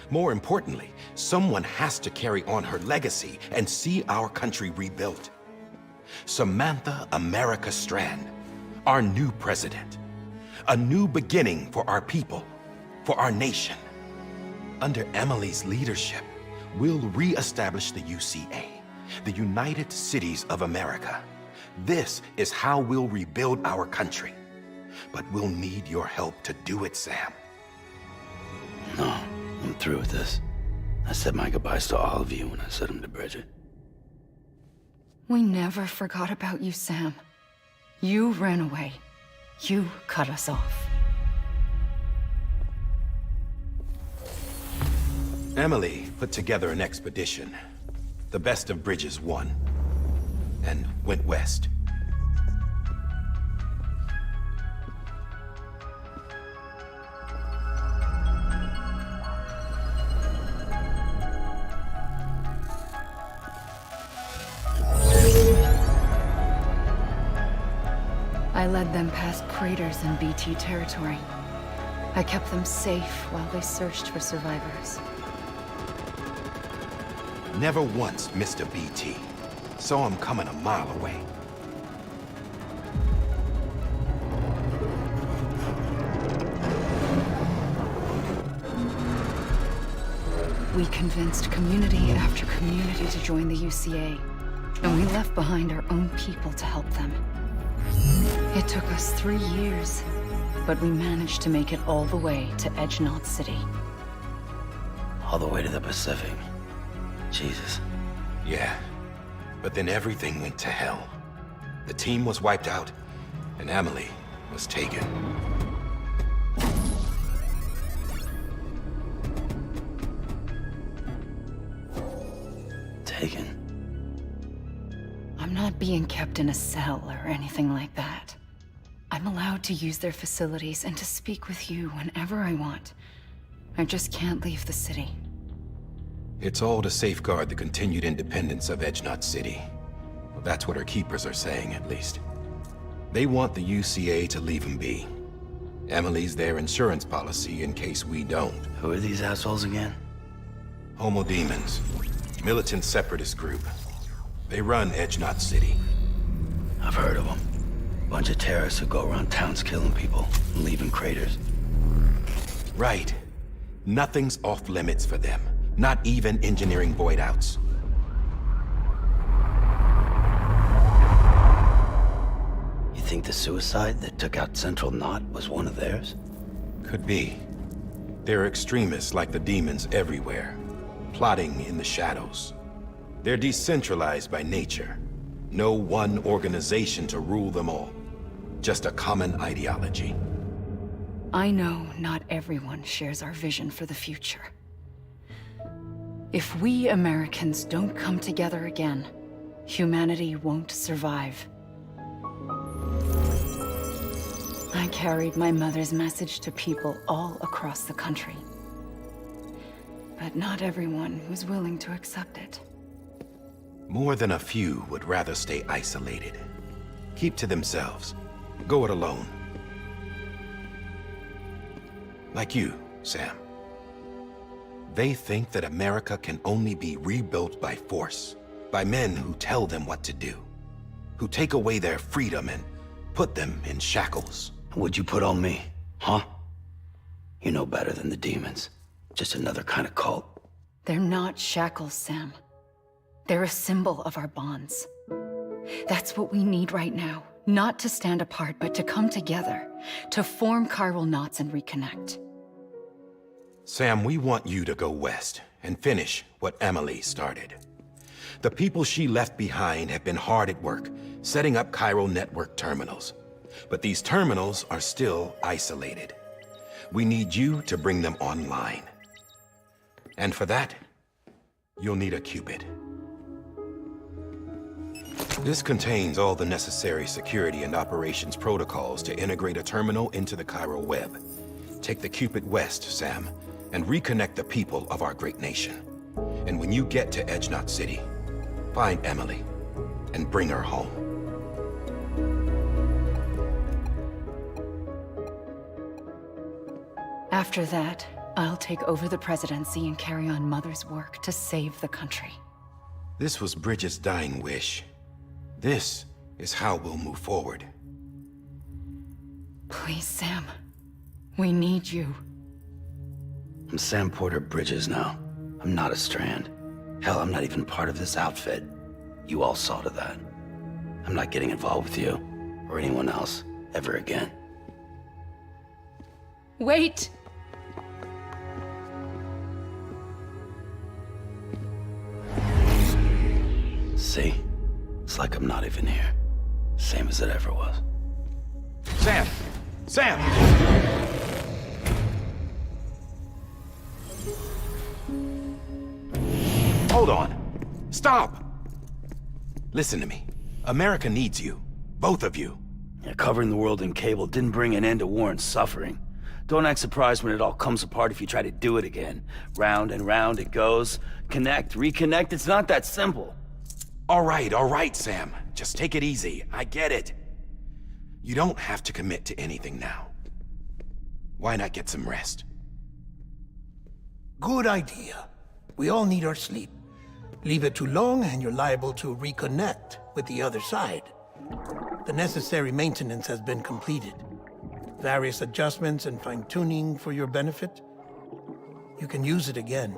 More importantly, someone has to carry on her legacy and see our country rebuilt. Samantha America Strand, our new president. A new beginning for our people, for our nation. Under Emily's leadership, we'll re-establish the UCA, the United Cities of America. This is how we'll rebuild our country. But we'll need your help to do it, Sam. No, I'm through with this. I said my goodbyes to all of you when I said them to Bridget. We never forgot about you, Sam. You ran away. You cut us off. Emily put together an expedition. The best of Bridges won, and went west. I led them past craters in BT territory. I kept them safe while they searched for survivors. Never once missed a BT. Saw him coming a mile away. We convinced community after community to join the UCA, and we left behind our own people to help them. It took us 3 years, but we managed to make it all the way to Edgenot City. All the way to the Pacific. Jesus. Yeah, but then everything went to hell. The team was wiped out, and Emily was taken. Taken? I'm not being kept in a cell or anything like that. I'm allowed to use their facilities and to speak with you whenever I want. I just can't leave the city. It's all to safeguard the continued independence of Edgenot City. Well, that's what our keepers are saying, at least. They want the UCA to leave him be. Emily's their insurance policy in case we don't. Who are these assholes again? Homo Demons. Militant separatist group. They run Edgenot City. I've heard of them. Bunch of terrorists who go around towns killing people and leaving craters. Right. Nothing's off limits for them. Not even engineering void outs. You think the suicide that took out Central Knot was one of theirs? Could be. There are extremists like the demons everywhere, plotting in the shadows. They're decentralized by nature. No one organization to rule them all. Just a common ideology. I know not everyone shares our vision for the future. If we Americans don't come together again, humanity won't survive. I carried my mother's message to people all across the country. But not everyone was willing to accept it. More than a few would rather stay isolated. Keep to themselves. Go it alone. Like you, Sam. They think that America can only be rebuilt by force, by men who tell them what to do, who take away their freedom and put them in shackles. What'd you put on me, huh? You know better than the demons. Just another kind of cult. They're not shackles, Sam. They're a symbol of our bonds. That's what we need right now. Not to stand apart, but to come together, to form chiral knots and reconnect. Sam, we want you to go west and finish what Emily started. The people she left behind have been hard at work, setting up chiral network terminals. But these terminals are still isolated. We need you to bring them online. And for that, you'll need a Cupid. This contains all the necessary security and operations protocols to integrate a terminal into the chiral web. Take the Cupid west, Sam, and reconnect the people of our great nation. And when you get to Edge Knot City, find Emily and bring her home. After that, I'll take over the presidency and carry on Mother's work to save the country. This was Bridget's dying wish. This is how we'll move forward. Please, Sam. We need you. I'm Sam Porter Bridges now. I'm not a Strand. Hell, I'm not even part of this outfit. You all saw to that. I'm not getting involved with you, or anyone else, ever again. Wait! See? It's like I'm not even here. Same as it ever was. Sam! Sam! Hold on. Stop! Listen to me. America needs you. Both of you. Yeah, covering the world in cable didn't bring an end to war and suffering. Don't act surprised when it all comes apart if you try to do it again. Round and round it goes. Connect, reconnect, it's not that simple. All right, Sam. Just take it easy. I get it. You don't have to commit to anything now. Why not get some rest? Good idea. We all need our sleep. Leave it too long and you're liable to reconnect with the other side. The necessary maintenance has been completed. Various adjustments and fine-tuning for your benefit. You can use it again.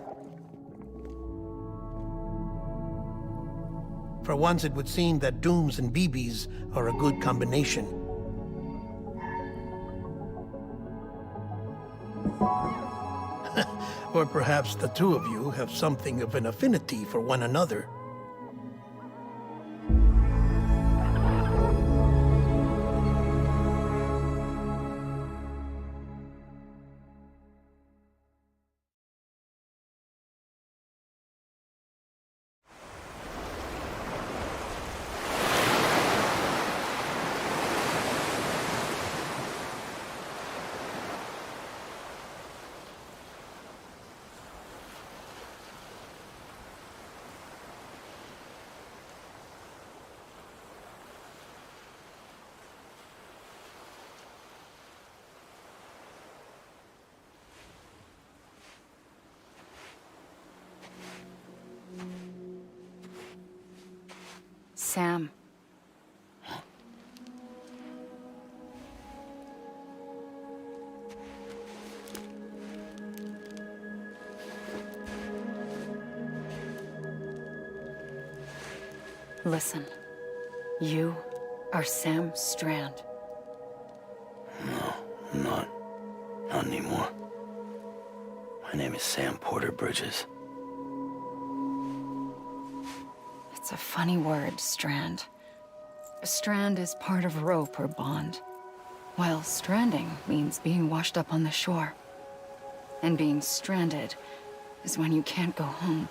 For once, it would seem that Dooms and BBs are a good combination. Or perhaps the two of you have something of an affinity for one another. Sam. Listen. You are Sam Strand. No, I'm not. Not anymore. My name is Sam Porter Bridges. It's a funny word, strand. A strand is part of rope or bond, while stranding means being washed up on the shore. And being stranded is when you can't go home.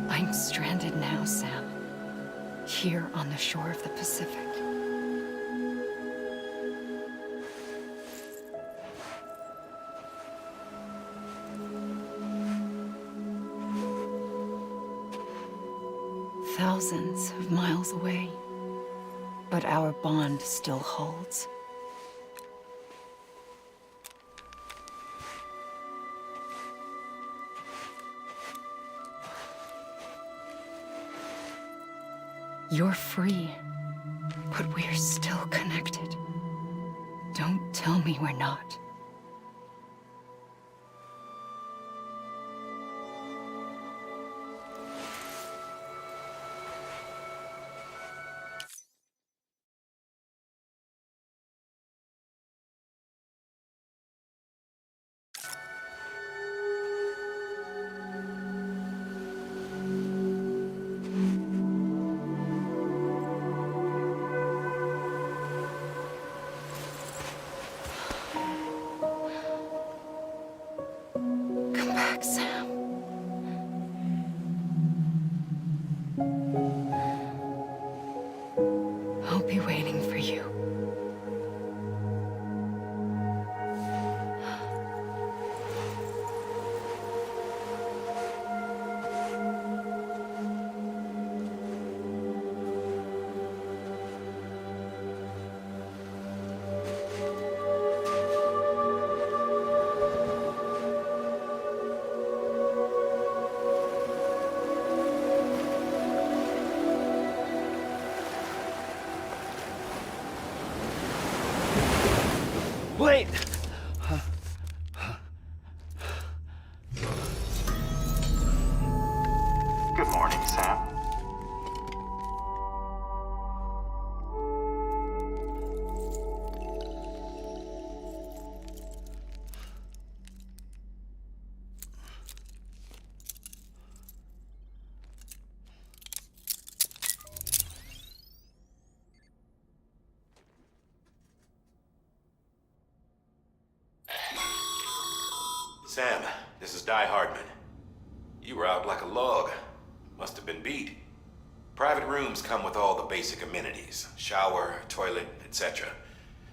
I'm stranded now, Sam. Here on the shore of the Pacific. thousands of miles away, but our bond still holds. You're free, but we're still connected. Don't tell me we're not. Sam. I'll be waiting for you. Wait! Good morning, Sam. Sam, this is Die Hardman. You were out like a log. Must have been beat. Private rooms come with all the basic amenities. Shower, toilet, etc.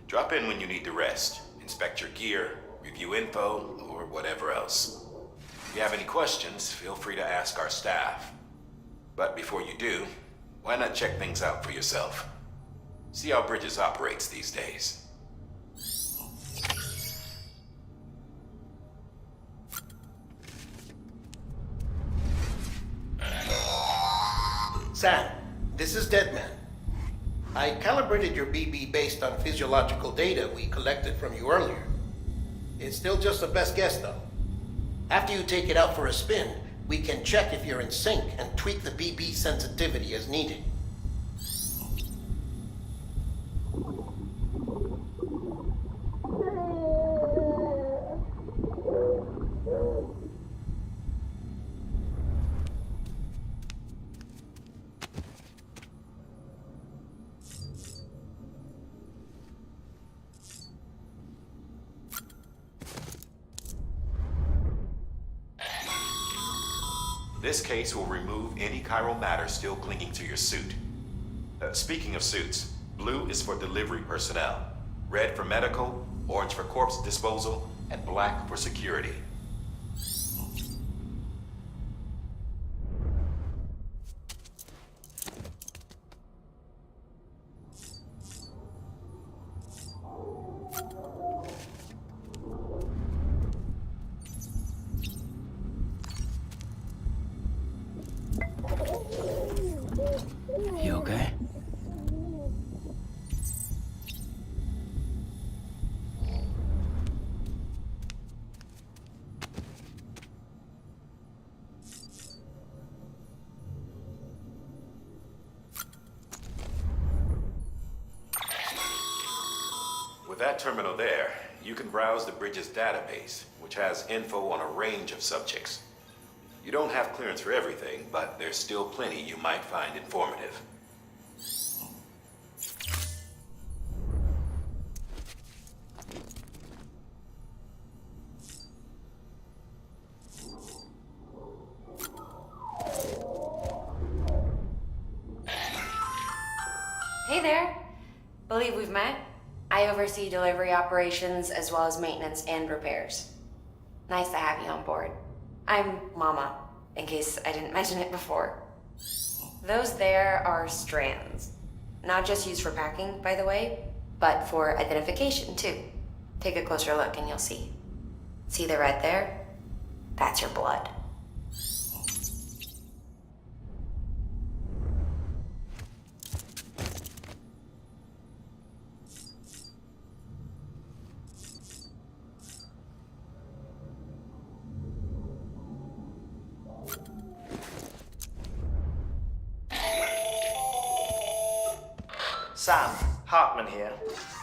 Drop in when you need to rest. Inspect your gear, review info, or whatever else. If you have any questions, feel free to ask our staff. But before you do, why not check things out for yourself? See how Bridges operates these days. Sam, this is Deadman. I calibrated your BB based on physiological data we collected from you earlier. It's still just a best guess, though. After you take it out for a spin, we can check if you're in sync and tweak the BB sensitivity as needed. This case will remove any chiral matter still clinging to your suit. Speaking of suits, blue is for delivery personnel, red for medical, orange for corpse disposal, and black for security. You okay? With that terminal there, you can browse the Bridges database, which has info on a range of subjects. You don't have clearance for everything, but there's still plenty you might find informative. Hey there. Believe we've met. I oversee delivery operations as well as maintenance and repairs. Nice to have you on board. I'm Mama, in case I didn't mention it before. Those there are strands. Not just used for packing, by the way, but for identification too. Take a closer look and you'll see. See the red there? That's your blood. Sam, Hartman here,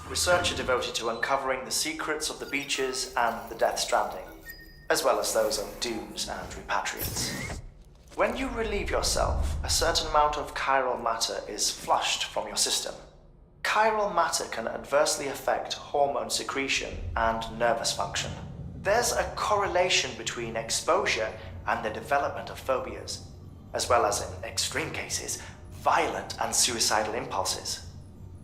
researcher devoted to uncovering the secrets of the beaches and the Death Stranding, as well as those of dooms and repatriates. When you relieve yourself, a certain amount of chiral matter is flushed from your system. Chiral matter can adversely affect hormone secretion and nervous function. There's a correlation between exposure and the development of phobias, as well as, in extreme cases, violent and suicidal impulses.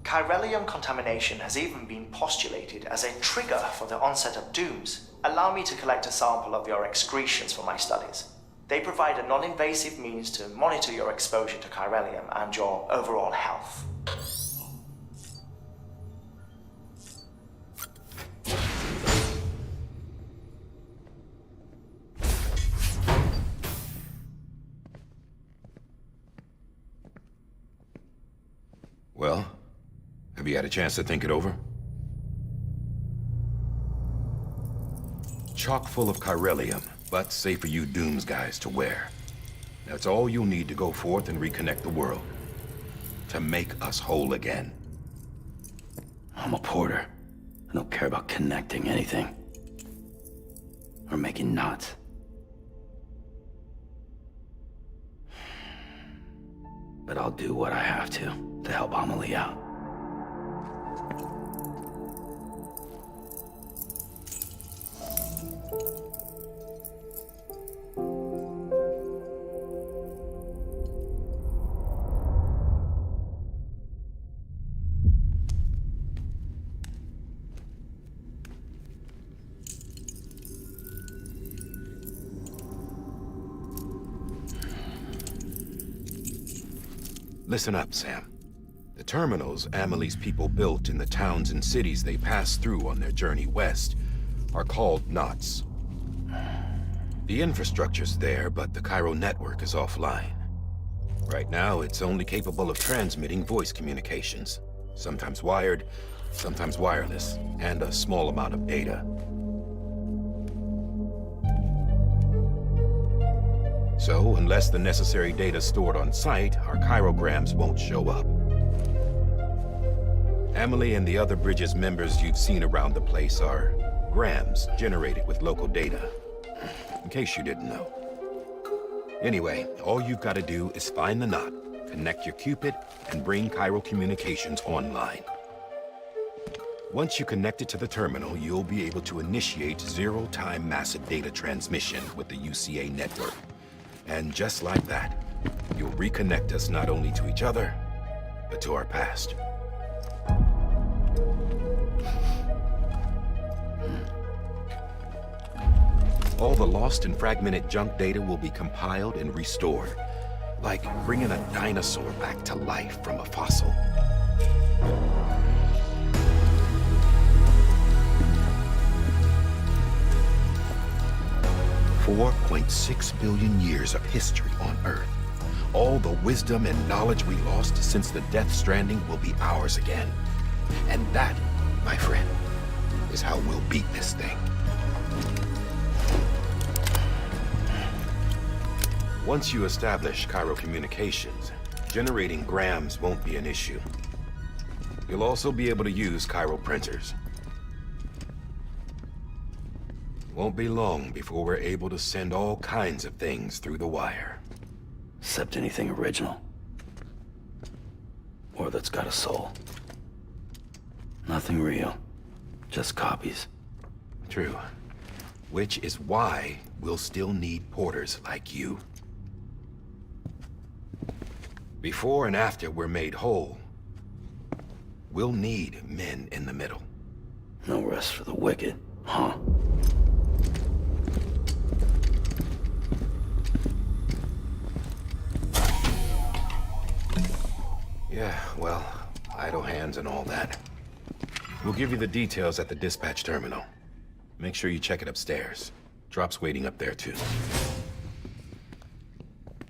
Chiralium contamination has even been postulated as a trigger for the onset of dooms. Allow me to collect a sample of your excretions for my studies. They provide a non-invasive means to monitor your exposure to chiralium and your overall health. Well, have you had a chance to think it over? Chock full of chiralium, but safe for you Dooms guys to wear. That's all you'll need to go forth and reconnect the world. To make us whole again. I'm a porter. I don't care about connecting anything. Or making knots. But I'll do what I have to help Amelie out. Listen up, Sam. The terminals Amelie's people built in the towns and cities they passed through on their journey west are called knots. The infrastructure's there, but the chiral network is offline. Right now, it's only capable of transmitting voice communications, sometimes wired, sometimes wireless, and a small amount of data. So, unless the necessary data stored on site, our chirograms won't show up. Amelie and the other Bridges members you've seen around the place are grams generated with local data, in case you didn't know. Anyway, all you've got to do is find the knot, connect your Cupid, and bring chiral communications online. Once you connect it to the terminal, you'll be able to initiate zero-time massive data transmission with the UCA network. And just like that, you'll reconnect us not only to each other, but to our past. All the lost and fragmented junk data will be compiled and restored, like bringing a dinosaur back to life from a fossil. $4.6 billion years of history on Earth. All the wisdom and knowledge we lost since the Death Stranding will be ours again. And that, my friend, is how we'll beat this thing. Once you establish chiral communications, generating grams won't be an issue. You'll also be able to use chiral printers. Won't be long before we're able to send all kinds of things through the wire. Except anything original. Or that's got a soul. Nothing real. Just copies. True. Which is why we'll still need porters like you. Before and after we're made whole, we'll need men in the middle. No rest for the wicked, huh? Yeah, well, idle hands and all that. We'll give you the details at the dispatch terminal. Make sure you check it upstairs. Drop's waiting up there, too.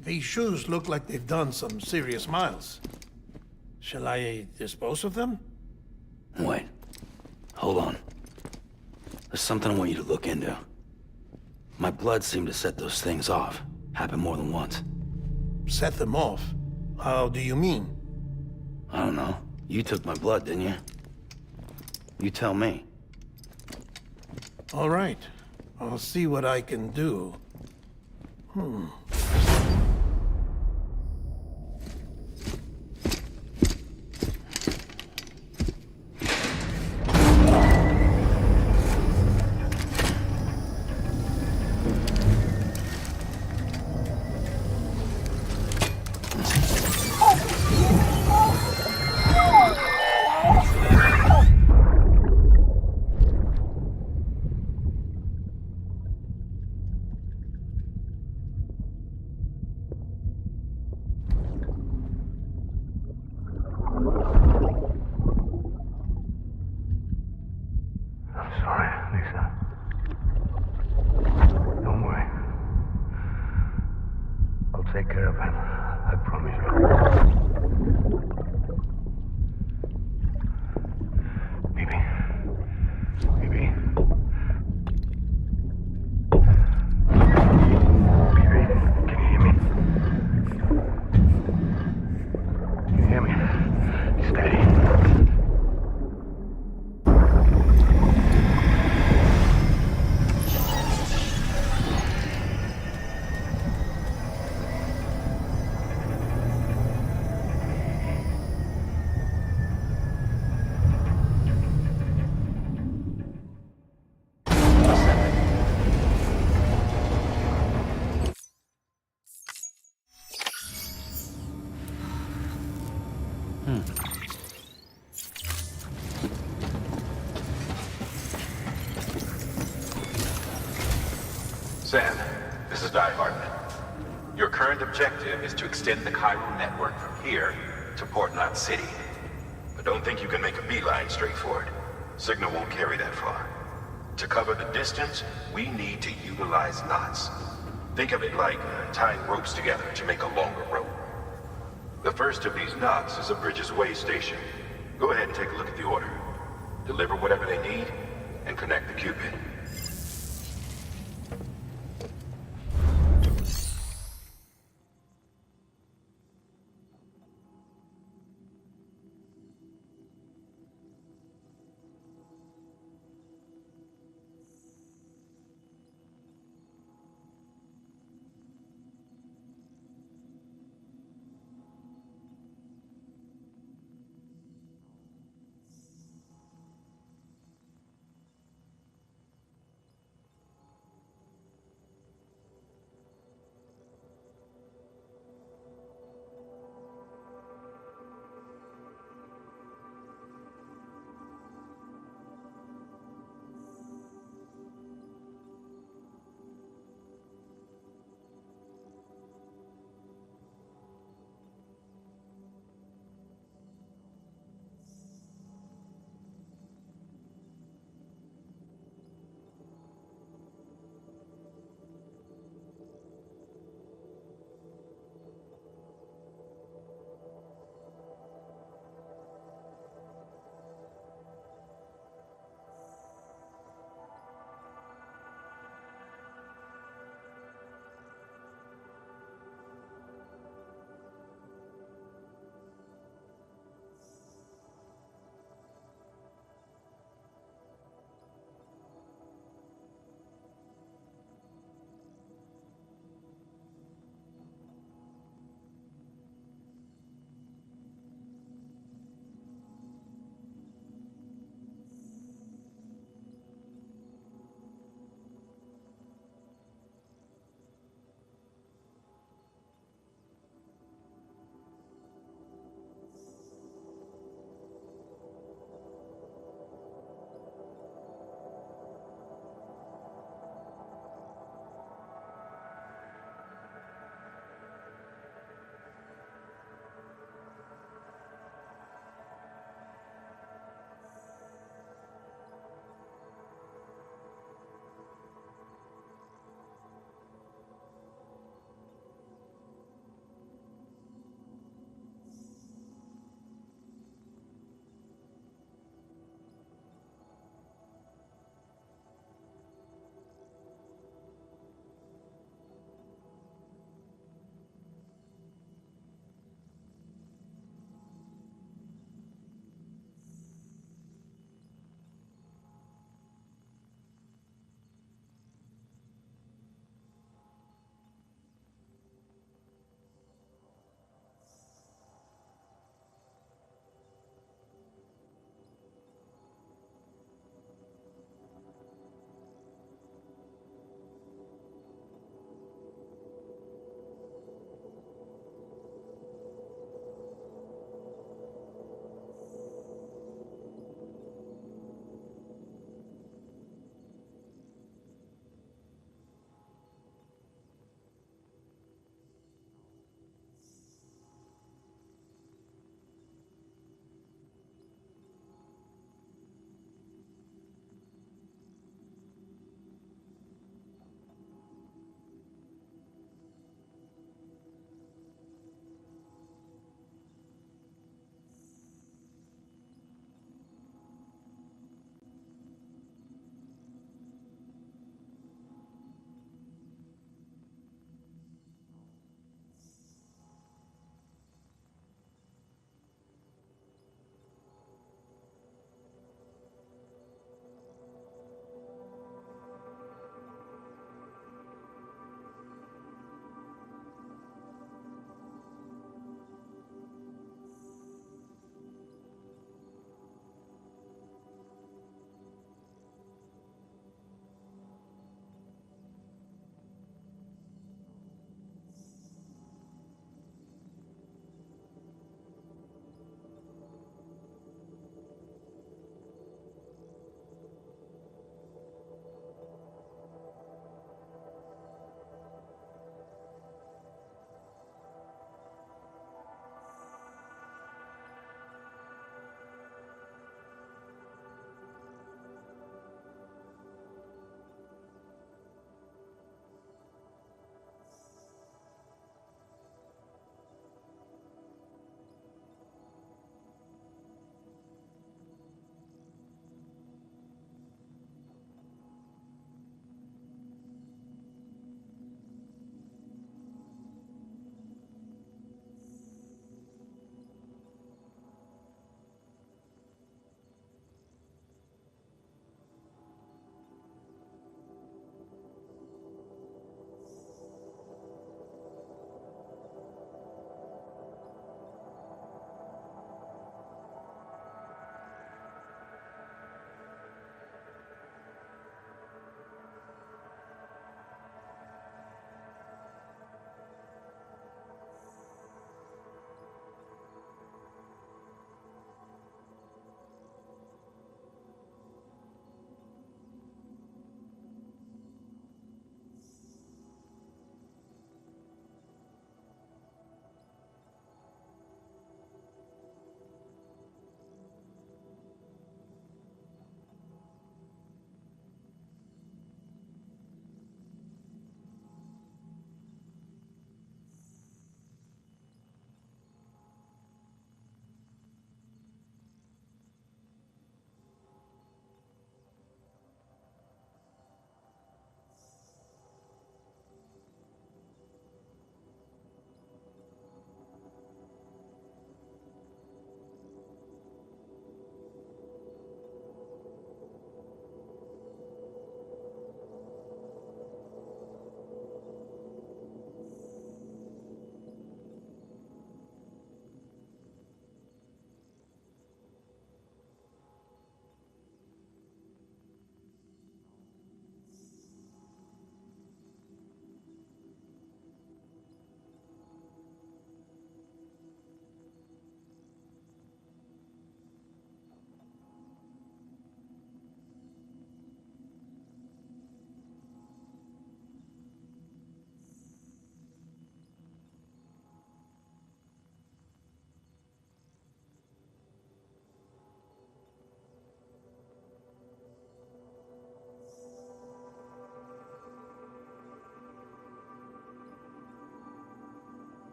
These shoes look like they've done some serious miles. Shall I dispose of them? Wait. Hold on. There's something I want you to look into. My blood seemed to set those things off. Happened more than once. Set them off? How do you mean? I don't know. You took my blood, didn't you? You tell me. All right. I'll see what I can do. Take care of him. I promise you. Baby. Baby. Baby, can you hear me? Can you hear me? Steady. Sam, this is Di Hartman. Your current objective is to extend the chiral network from here to Port Knot City. But don't think you can make a beeline straight for it. Signal won't carry that far. To cover the distance, we need to utilize knots. Think of it like tying ropes together to make a longer rope. The first of these knots is a Bridges Way station. Go ahead and take a look at the order. Deliver whatever they need, and connect the Cupid.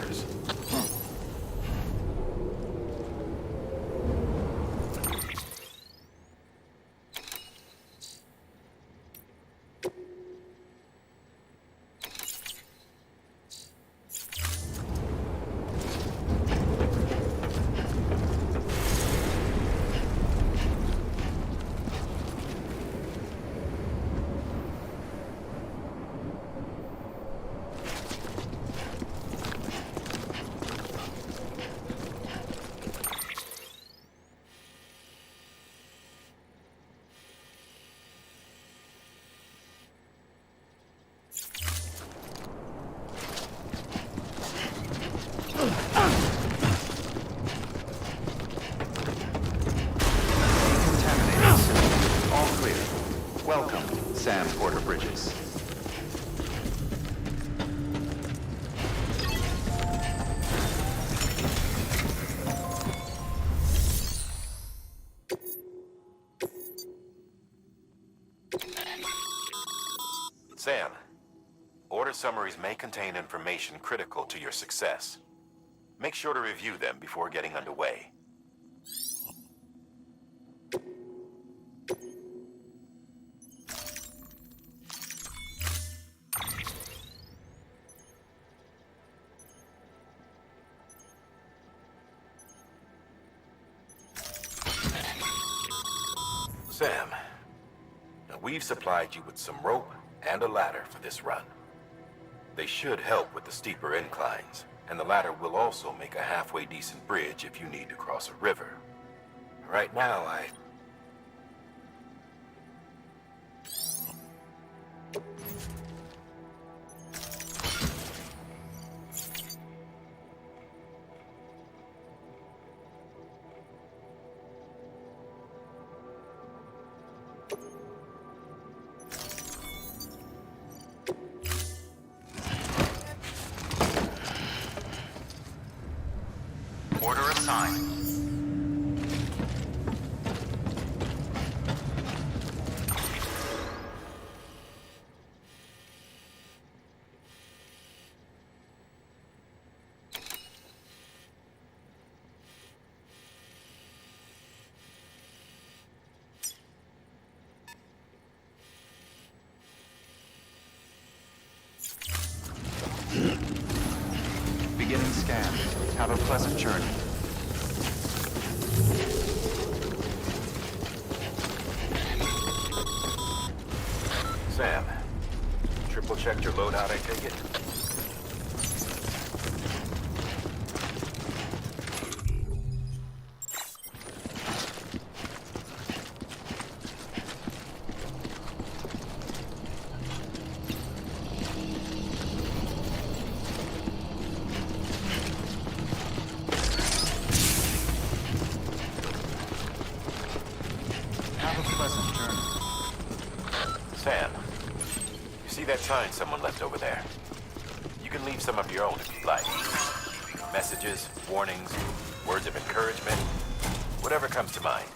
orders. Decontaminated. All clear. Welcome, Sam Porter Bridges. Sam, order summaries may contain information critical to your success. Make sure to review them before getting underway. Sam, now we've supplied you with some rope and a ladder for this run. They should help with the steeper inclines, and the ladder will also make a halfway decent bridge if you need to cross a river. Right now, Order assigned. Beginning scan. Have a pleasant journey. Sam, triple checked your loadout, I take it? Have a pleasant journey. Sam, you see that sign someone left over there? You can leave some of your own if you'd like. Messages, warnings, words of encouragement, whatever comes to mind.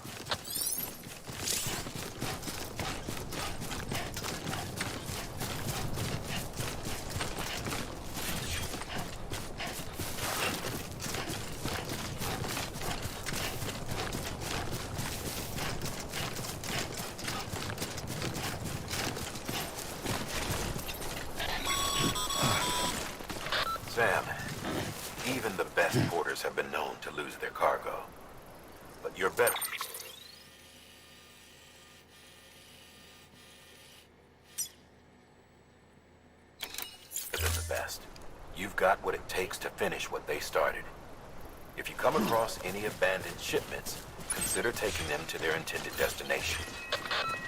Sam, even the best porters have been known to lose their cargo. But you're better than the best. You've got what it takes to finish what they started. If you come across any abandoned shipments, consider taking them to their intended destination.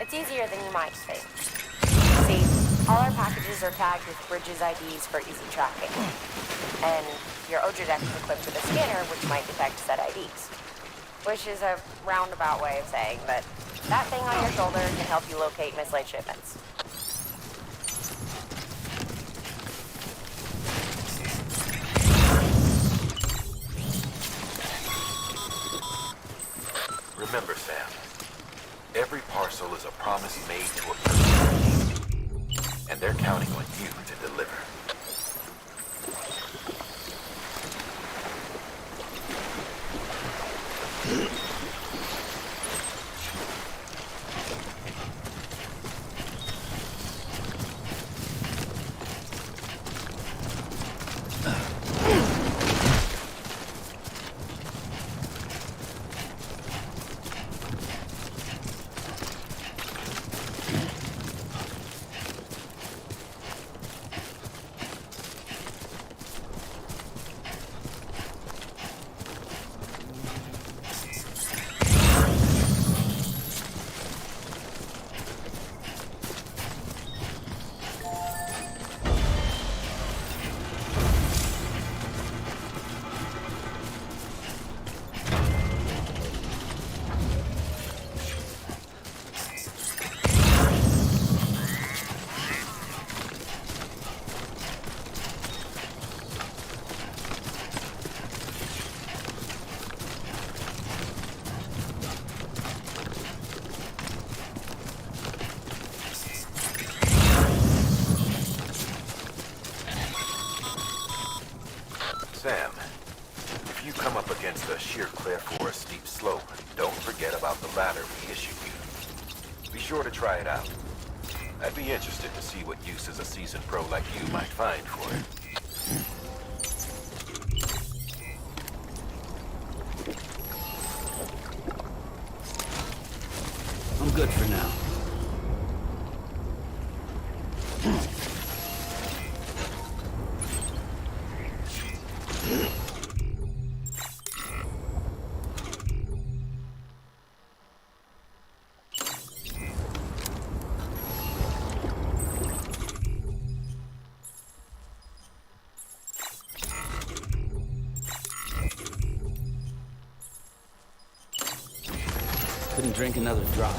It's easier than you might think. See, all our packages are tagged with Bridges IDs for easy tracking. And your Ojodeck is equipped with a scanner which might detect said IDs. Which is a roundabout way of saying that that thing on your shoulder can help you locate mislaid shipments. Remember, Sam, every parcel is a promise made to a person, and they're counting on you to deliver. issue here. Be sure to try it out. I'd be interested to see what uses a seasoned pro like you might find for it. I'm good for now. Couldn't drink another drop.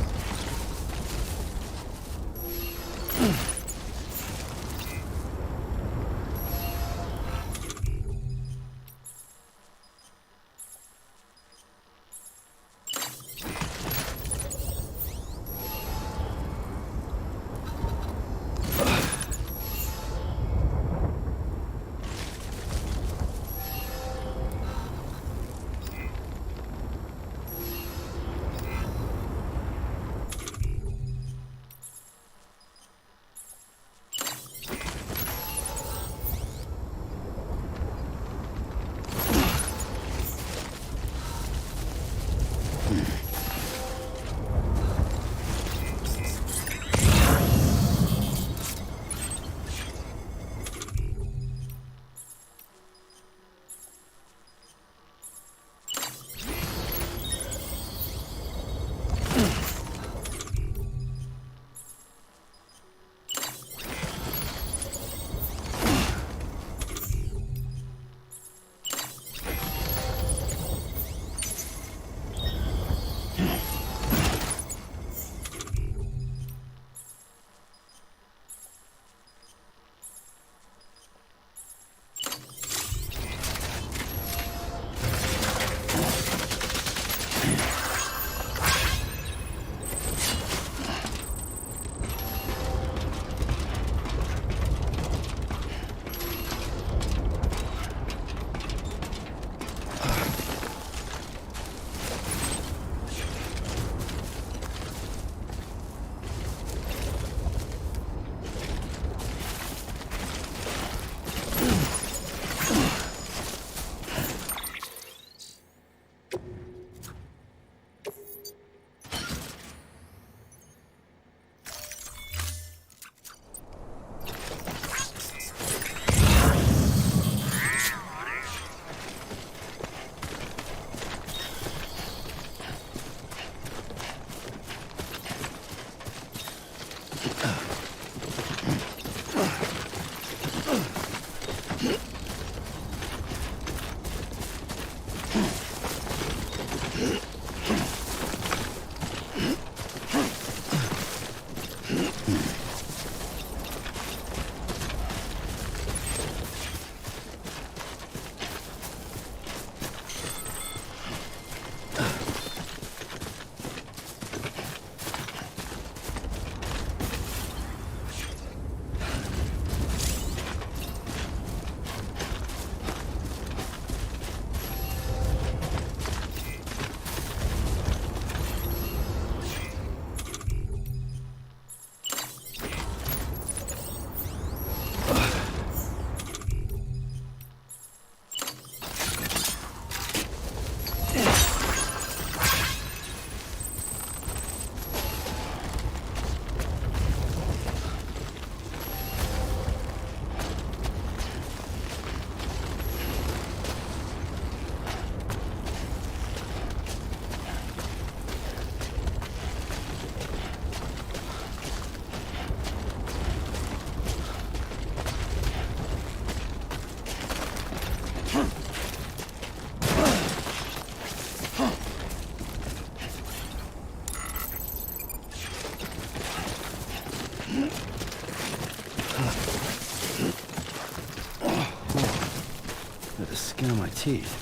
The skin on my teeth.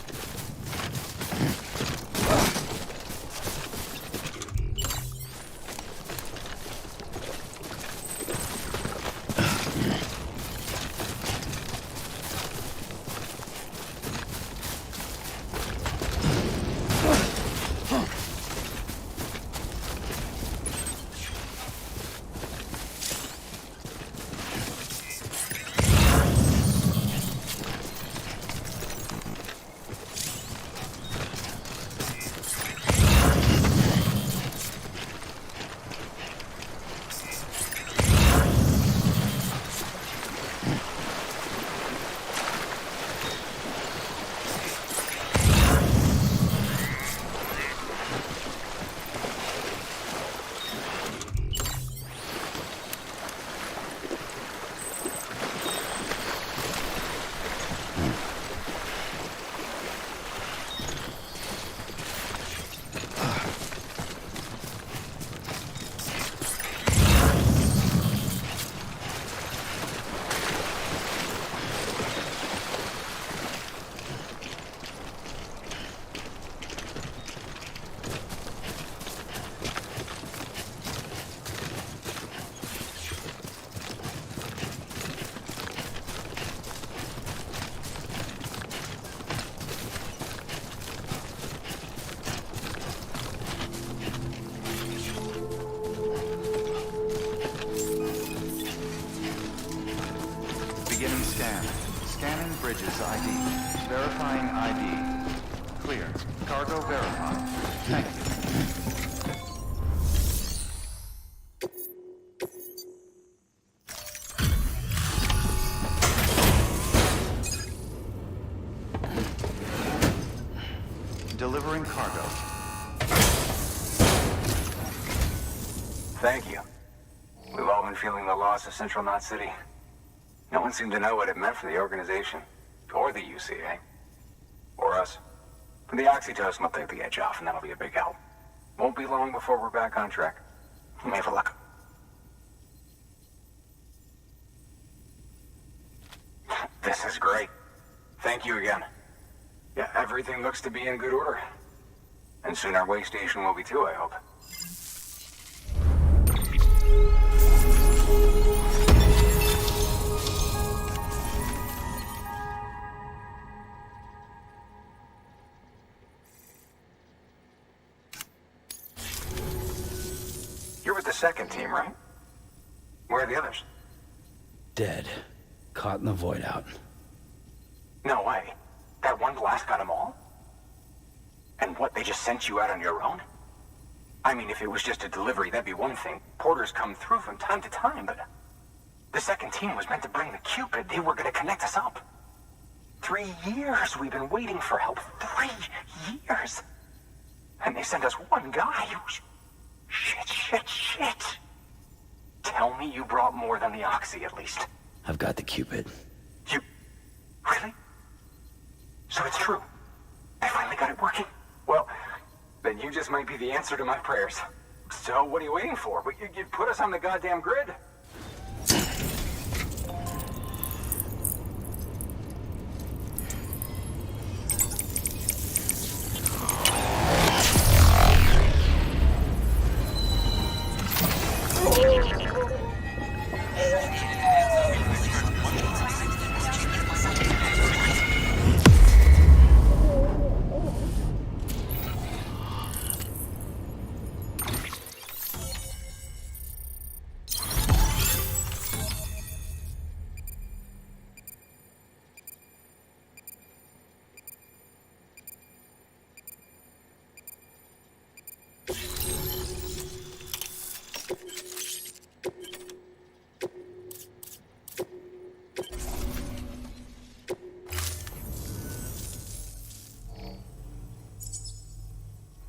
Scan. Scanning bridges ID. Verifying ID. Clear. Cargo verified. Thank you. Delivering cargo. Thank you. We've all been feeling the loss of Central Knot City. No one seemed to know what it meant for the organization, or the UCA, or us. But the oxytocin will take the edge off, and that'll be a big help. Won't be long before we're back on track. You may have a look. This is great. Thank you again. Yeah, everything looks to be in good order. And soon our way station will be too, I hope. You're with the second team, right? Where are the others? Dead. Caught in the void out. No way. That one blast got them all? And what, they just sent you out on your own? I mean, if it was just a delivery, that'd be one thing. Porters come through from time to time, but... The second team was meant to bring the Cupid. They were gonna connect us up. 3 years we've been waiting for help. 3 years! And they sent us one guy. Shit. Tell me you brought more than the Oxy, at least. I've got the Cupid. You... Really? So it's true. They finally got it working. Well, then you just might be the answer to my prayers. So what are you waiting for? You put us on the goddamn grid.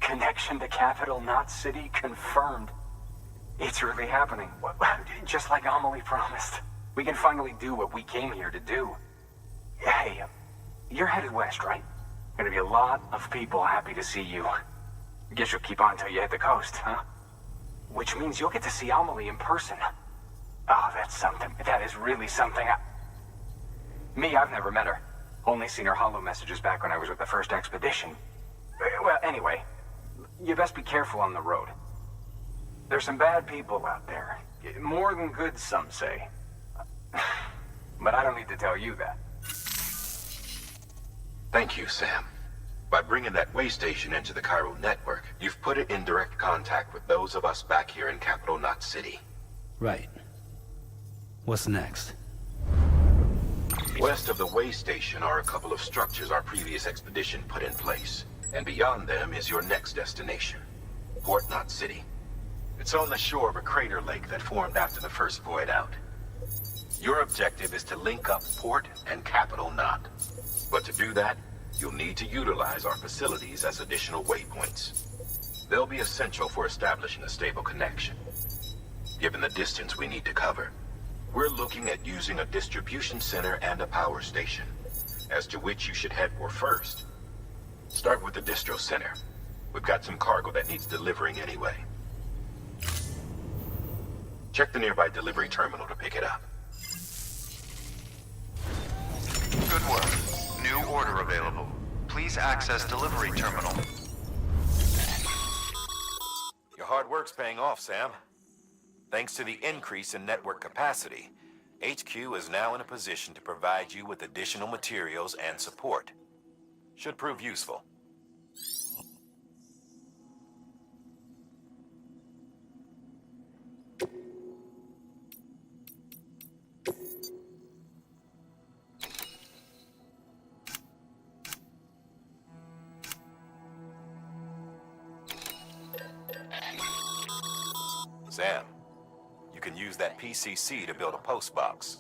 Connection to Capital Knot City confirmed. It's really happening. Just like Amelie promised. We can finally do what we came here to do. Hey, you're headed west, right? Gonna be a lot of people happy to see you. Guess you'll keep on till you hit the coast, huh? Which means you'll get to see Amelie in person. Oh, that's something. That is really something. Me, I've never met her. Only seen her holo messages back when I was with the first expedition. Well, anyway, you best be careful on the road. There's some bad people out there. More than good, some say. But I don't need to tell you that. Thank you, Sam. By bringing that way station into the Cairo network, you've put it in direct contact with those of us back here in Capital Knot City. Right. What's next? West of the way station are a couple of structures our previous expedition put in place. And beyond them is your next destination, Port Knot City. It's on the shore of a crater lake that formed after the first void out. Your objective is to link up Port and Capital Knot. But to do that, you'll need to utilize our facilities as additional waypoints. They'll be essential for establishing a stable connection. Given the distance we need to cover, we're looking at using a distribution center and a power station, as to which you should head for first. Start with the distro center. We've got some cargo that needs delivering anyway. Check the nearby delivery terminal to pick it up. Good work. New order available. Please access delivery terminal. Your hard work's paying off, Sam. Thanks to the increase in network capacity, HQ is now in a position to provide you with additional materials and support. Should prove useful. Sam, you can use that PCC to build a post box.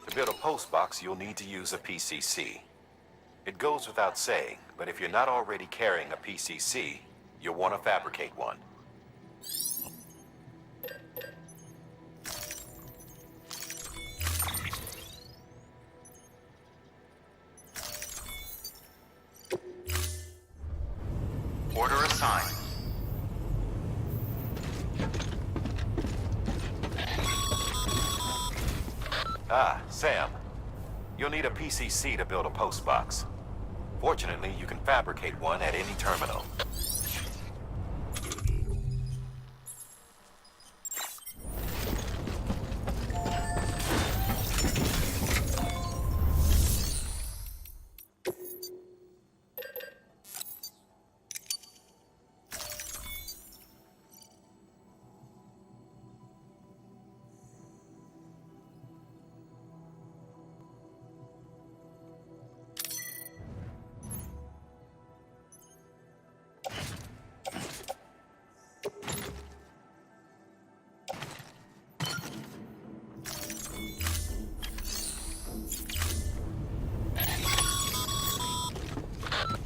To build a post box, you'll need to use a PCC. It goes without saying, but if you're not already carrying a PCC, you'll want to fabricate one. Order assigned. Ah, Sam. You'll need a PCC to build a post box. Fortunately, you can fabricate one at any terminal.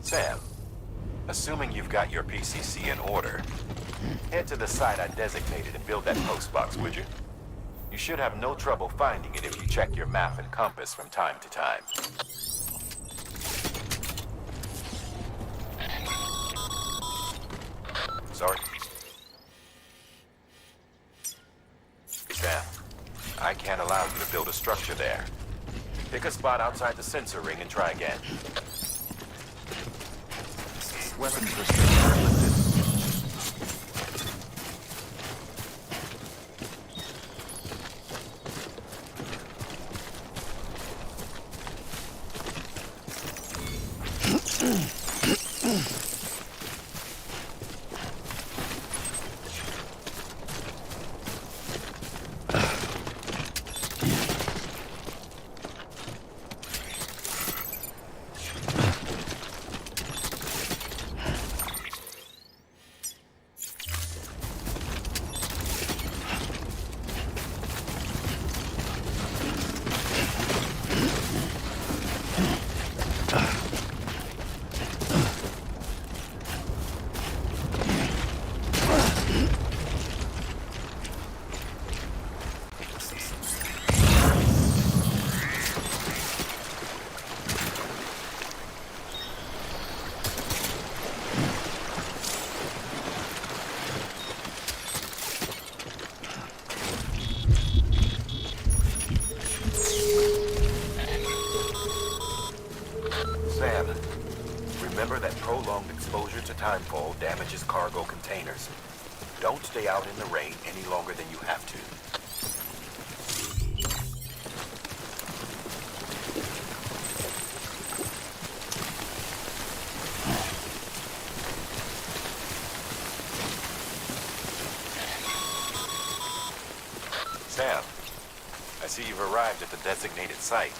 Sam, assuming you've got your PCC in order, head to the site I designated and build that post box, would you? You should have no trouble finding it if you check your map and compass from time to time. Sorry. Sam, I can't allow you to build a structure there. Pick a spot outside the sensor ring and try again. Weapons restrictions are lifted. Sam, remember that prolonged exposure to timefall damages cargo containers. Don't stay out in the rain any longer than you have to. Sam, I see you've arrived at the designated site.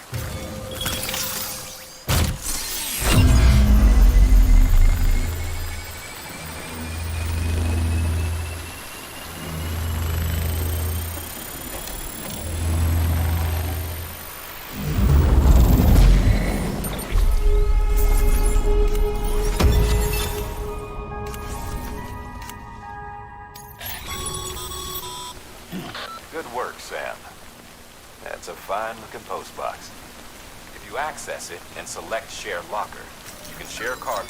fine-looking postbox. If you access it and select Share Locker, you can share card...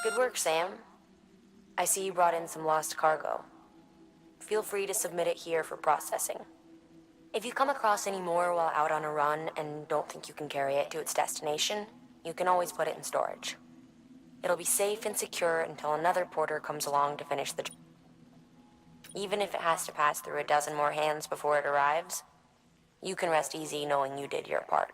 Good work, Sam. I see you brought in some lost cargo. Feel free to submit it here for processing. If you come across any more while out on a run and don't think you can carry it to its destination, you can always put it in storage. It'll be safe and secure until another porter comes along to finish the job. Even if it has to pass through a dozen more hands before it arrives, you can rest easy knowing you did your part.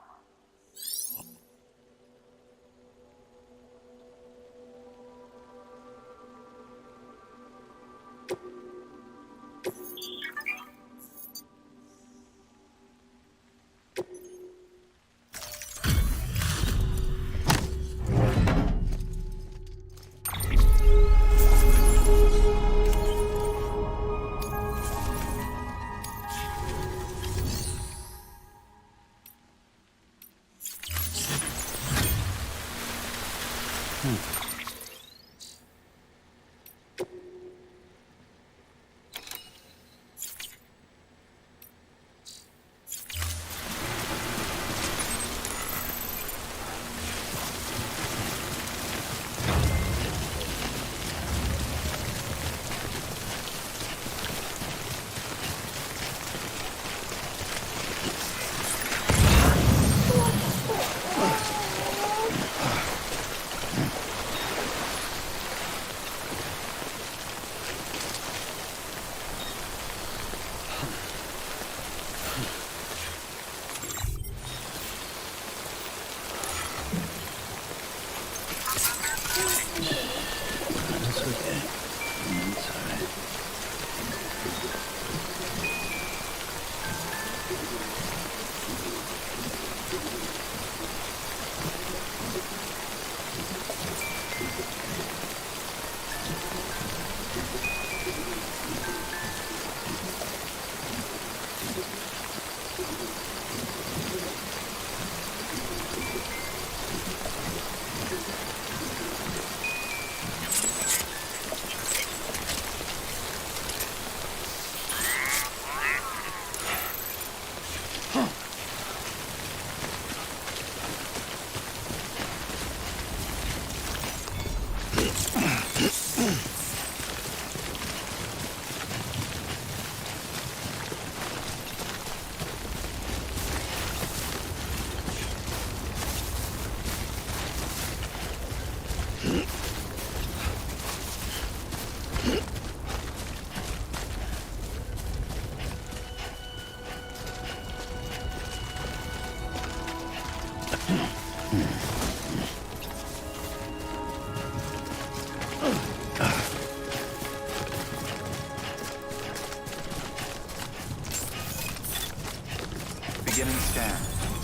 Beginning scan.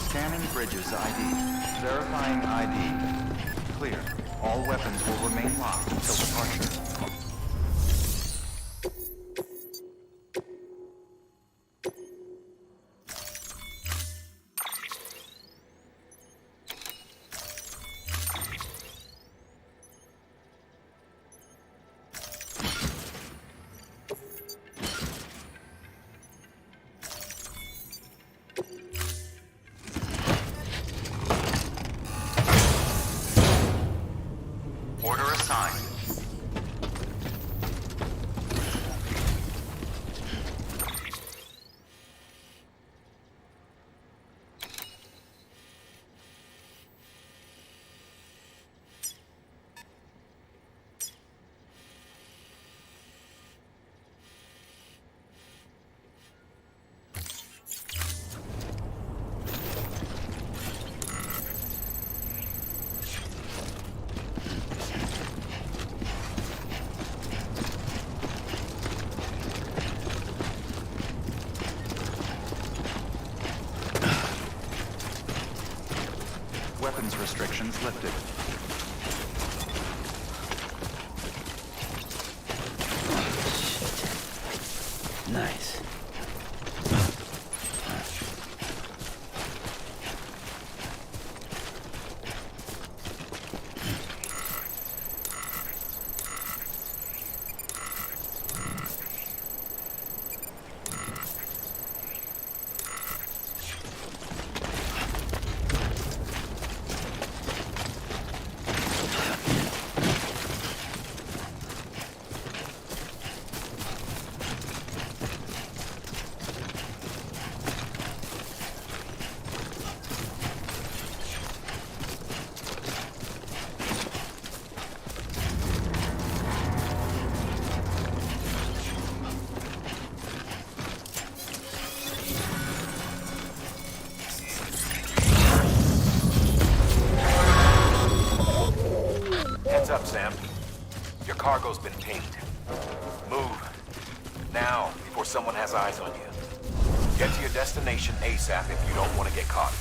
Scanning bridges ID. Verifying ID. Clear. All weapons will remain locked until departure. Order assigned. Weapons restrictions lifted. Nice. Your cargo's been pinged. Move. Now, before someone has eyes on you. Get to your destination ASAP if you don't want to get caught.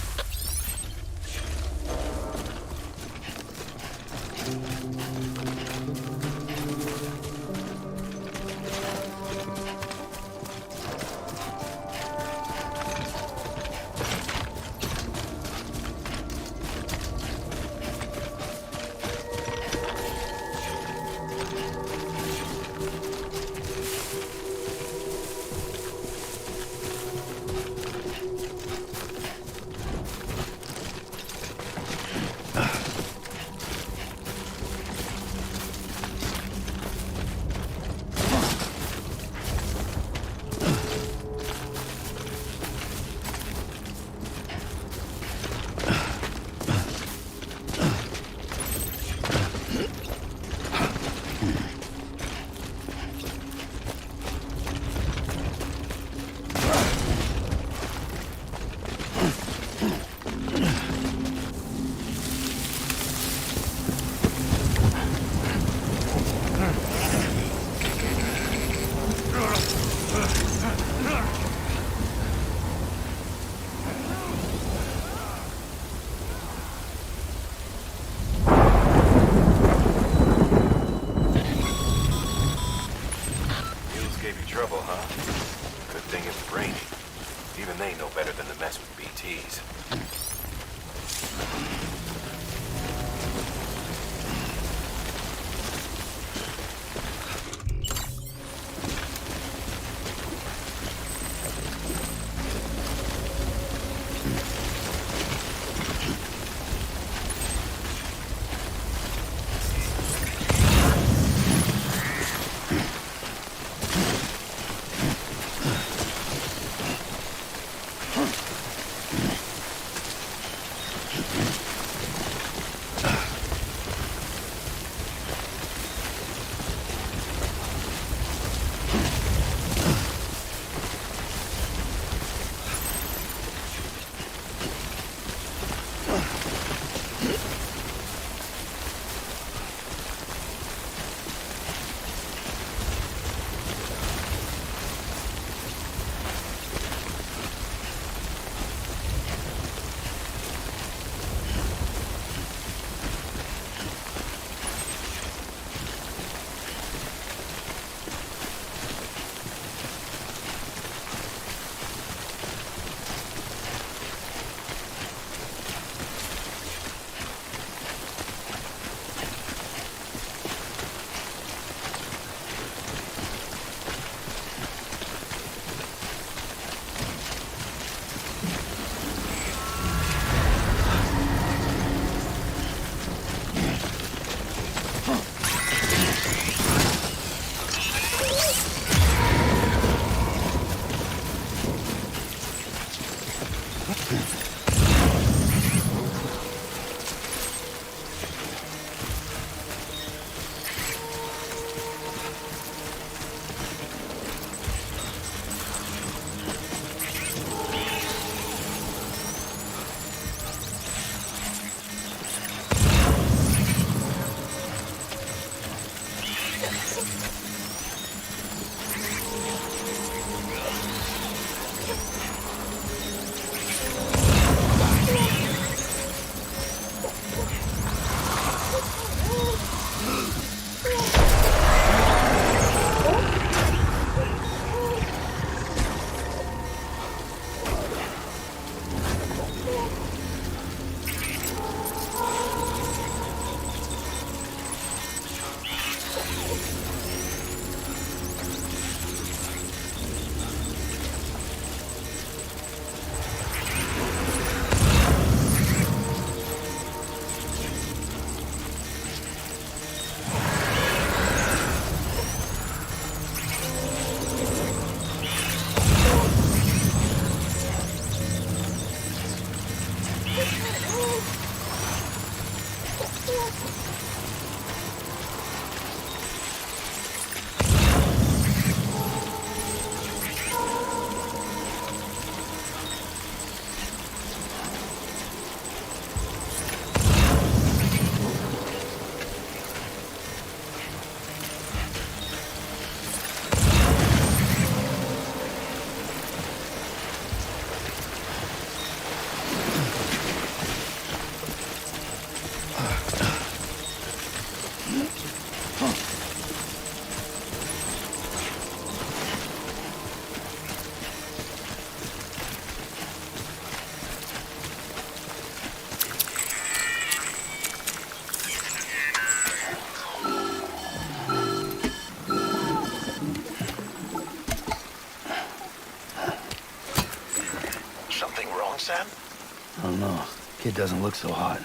it doesn't look so hot.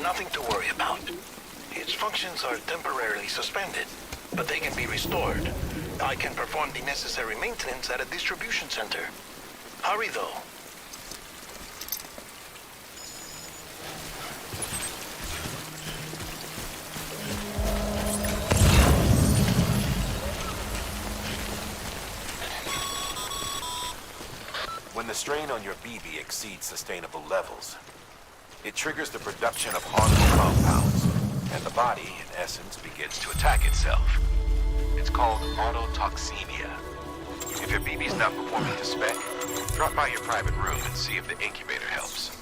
Nothing to worry about. Its functions are temporarily suspended, but they can be restored. I can perform the necessary maintenance at a distribution center. Hurry, though. When the strain on your BB exceeds sustainable levels, it triggers the production of harmful compounds, and the body, in essence, begins to attack itself. It's called autotoxemia. If your BB's not performing to spec, drop by your private room and see if the incubator helps.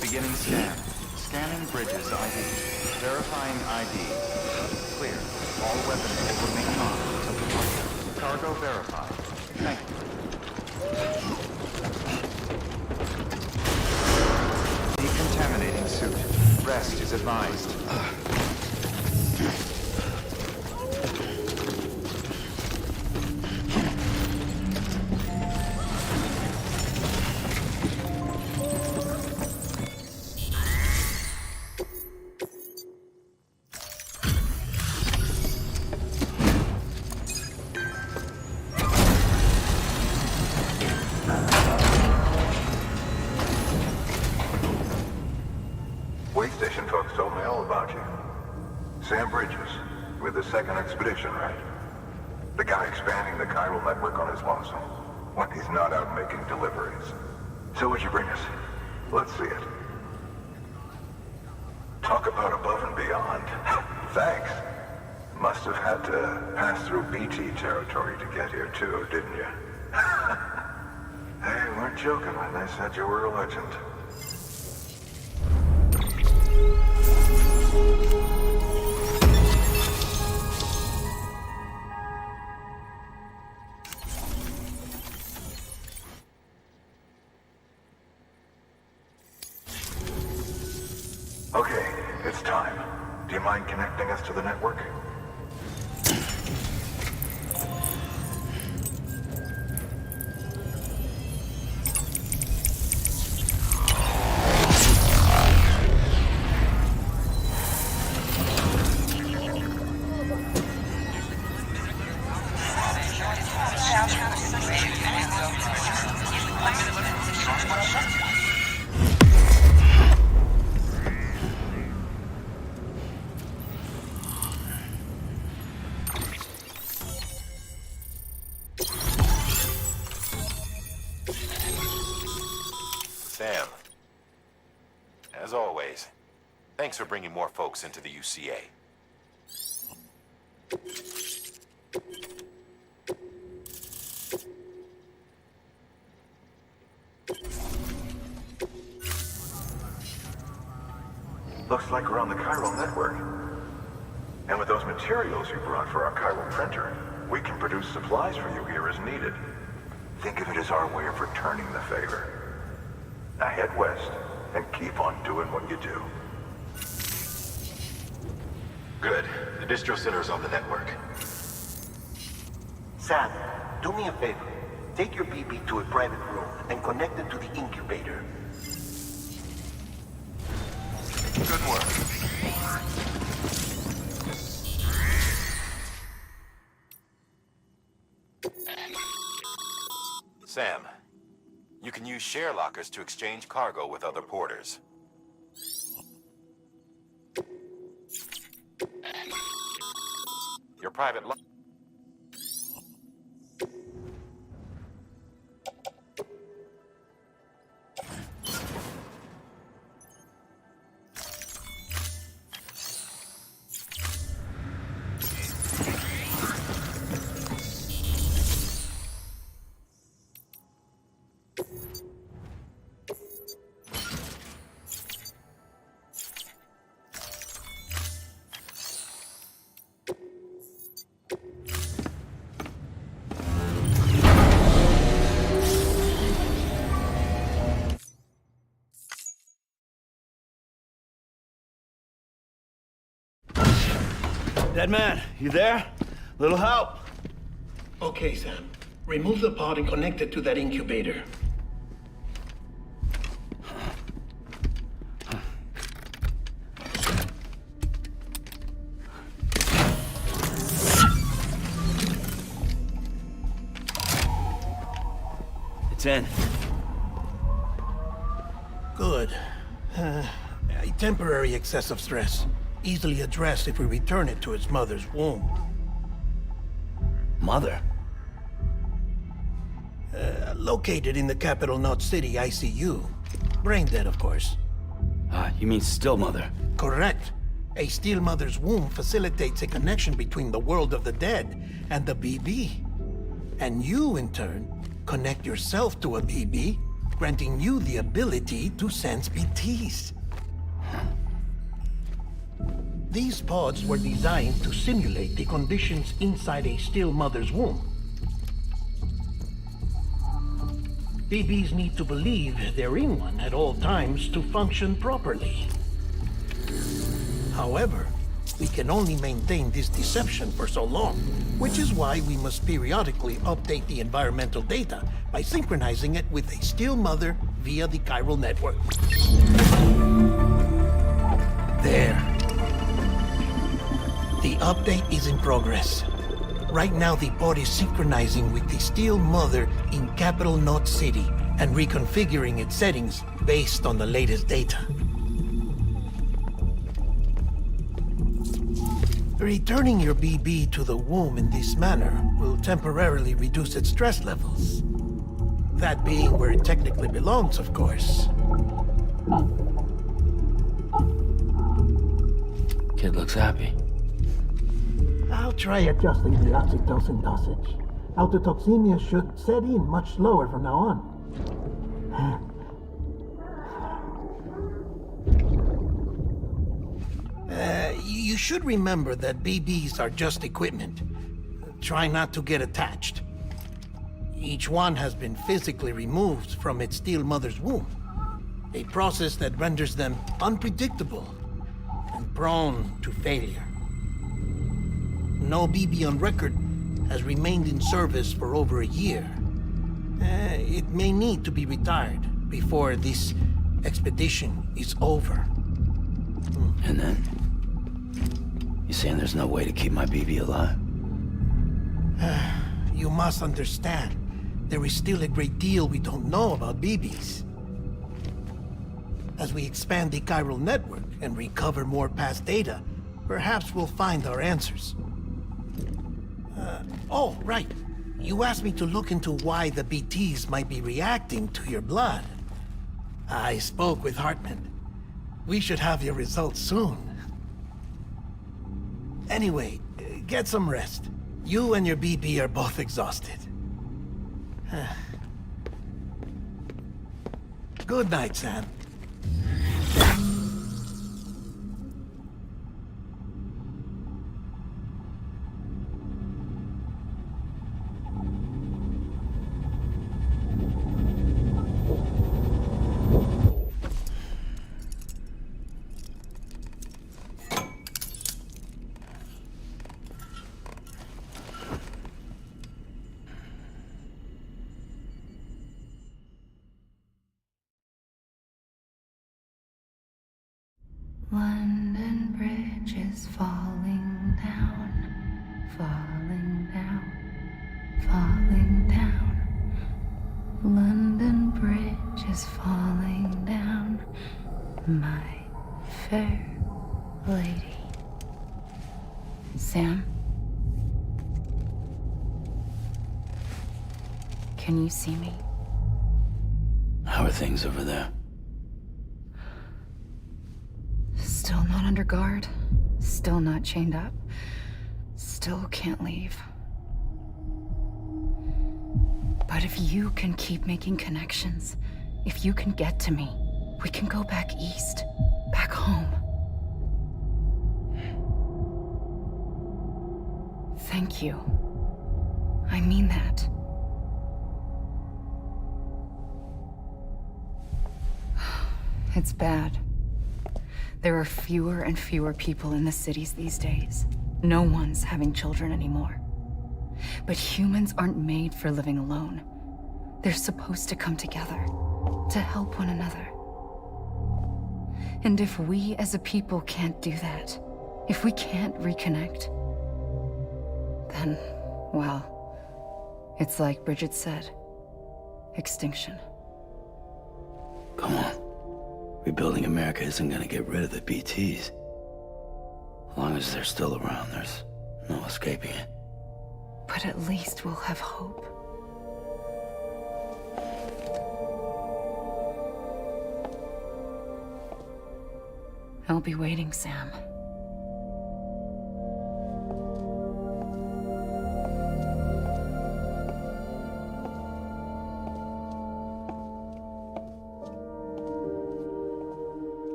Beginning scan. Scanning bridges ID. Verifying ID. Clear. All weapons will remain on until departure. Cargo verified. Thank you. Decontaminating suit. Rest is advised. Station folks told me all about you. Sam Bridges, with the second expedition, right? The guy expanding the chiral network on his lonesome, when he's not out making deliveries. So what'd you bring us? Let's see it. Talk about above and beyond. Thanks. Must have had to pass through BT territory to get here too, didn't you? They weren't joking when they said you were a legend. Okay, it's time. Do you mind connecting us to the network? Sam, as always, thanks for bringing more folks into the UCA. Looks like we're on the chiral network. And with those materials you brought for our chiral printer, we can produce supplies for you here as needed. Think of it as our way of returning the favor. Now head west and keep on doing what you do. Good. The distro center's on the network. Sam, do me a favor. Take your BB to a private room and connect it to the incubator. Good work. Sam, you can use share lockers to exchange cargo with other porters. Your private lo- Dead man, you there? Little help? Okay, Sam. Remove the pod and connect it to that incubator. It's in. Good. A temporary excessive stress. Easily addressed if we return it to its mother's womb. Mother? Located in the capital Knot City ICU. Brain dead, of course. You mean still mother? Correct. A still mother's womb facilitates a connection between the world of the dead and the BB. And you, in turn, connect yourself to a BB, granting you the ability to sense BTs. These pods were designed to simulate the conditions inside a still mother's womb. BBs need to believe they're in one at all times to function properly. However, we can only maintain this deception for so long, which is why we must periodically update the environmental data by synchronizing it with a still mother via the chiral network. There. The update is in progress. Right now, the pod is synchronizing with the still mother in capital Knot City and reconfiguring its settings based on the latest data. Returning your BB to the womb in this manner will temporarily reduce its stress levels. That being where it technically belongs, of course. Kid looks happy. I'll try adjusting the oxytocin dosage. Autotoxemia should set in much slower from now on. You should remember that BBs are just equipment. Try not to get attached. Each one has been physically removed from its still mother's womb. A process that renders them unpredictable and prone to failure. No BB on record has remained in service for over a year. It may need to be retired before this expedition is over. And then? You saying there's no way to keep my BB alive? You must understand, there is still a great deal we don't know about BBs. As we expand the chiral network and recover more past data, perhaps we'll find our answers. Oh, right. You asked me to look into why the BTs might be reacting to your blood. I spoke with Hartman. We should have your results soon. Anyway, get some rest. You and your BB are both exhausted. Good night, Sam. Sam? Can you see me? How are things over there? Still not under guard. Still not chained up. Still can't leave. But if you can keep making connections, if you can get to me, we can go back east, back home. Thank you. I mean that. It's bad. There are fewer and fewer people in the cities these days. No one's having children anymore. But humans aren't made for living alone. They're supposed to come together, to help one another. And if we as a people can't do that, if we can't reconnect, then, well, it's like Bridget said, extinction. Come on. Rebuilding America isn't gonna get rid of the BTs. As long as they're still around, there's no escaping it. But at least we'll have hope. I'll be waiting, Sam.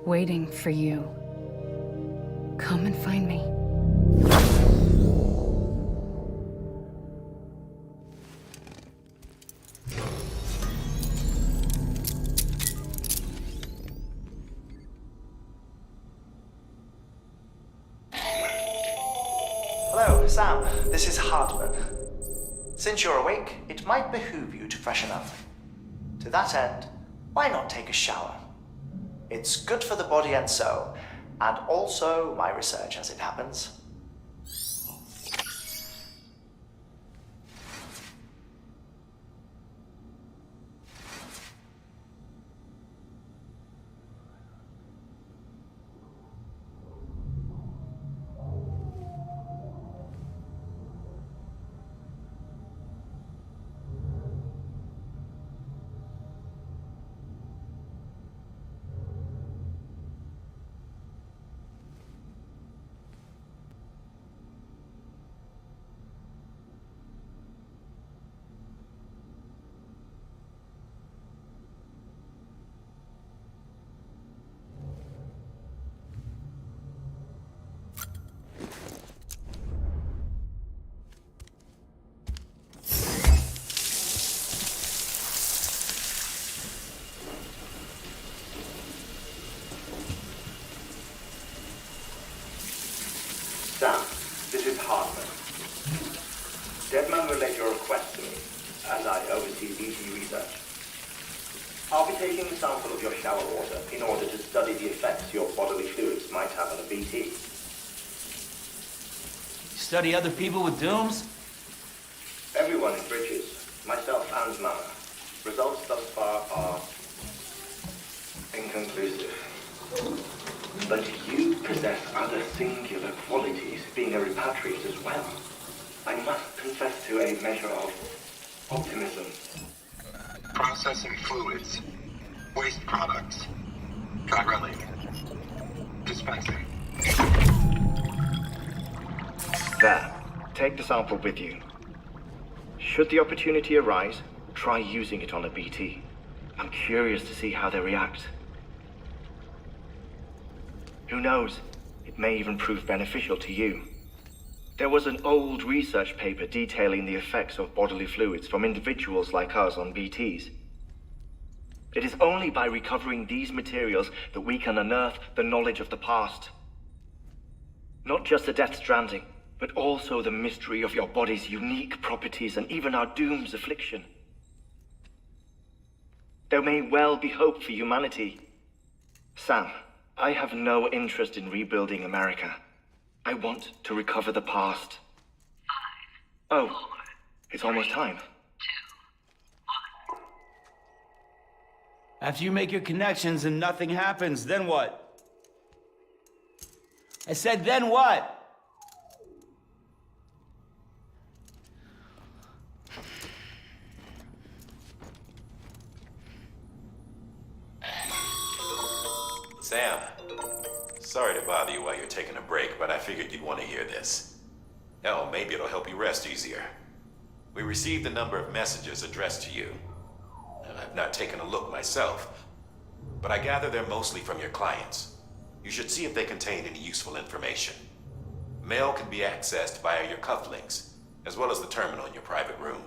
Waiting for you. Come and find me. Hello, Sam. This is Hartman. Since you're awake, it might behoove you to freshen up. To that end, why not take a shower? It's good for the body and soul, and also my research as it happens. Sam, this is Hartman. Deadman relayed your request to me, as I oversee BT research. I'll be taking a sample of your shower water in order to study the effects your bodily fluids might have on a BT. Study other people with dooms? Everyone in Bridges, myself and Mama. Results thus far are inconclusive. But you possess other singular qualities, being a repatriate as well. I must confess to a measure of optimism. Processing fluids, waste products, drilling, dispensing. There, take the sample with you. Should the opportunity arise, try using it on a BT. I'm curious to see how they react. Who knows? It may even prove beneficial to you. There was an old research paper detailing the effects of bodily fluids from individuals like us on BTs. It is only by recovering these materials that we can unearth the knowledge of the past. Not just the Death Stranding, but also the mystery of your body's unique properties and even our doom's affliction. There may well be hope for humanity. Sam, I have no interest in rebuilding America. I want to recover the past. 5, 4, it's almost time. 2, 1. After you make your connections and nothing happens, then what? I said, then what? a break, but I figured you'd want to hear this. Hell, maybe it'll help you rest easier. We received a number of messages addressed to you. I've not taken a look myself, but I gather they're mostly from your clients. You should see if they contain any useful information. Mail can be accessed via your cufflinks, as well as the terminal in your private room.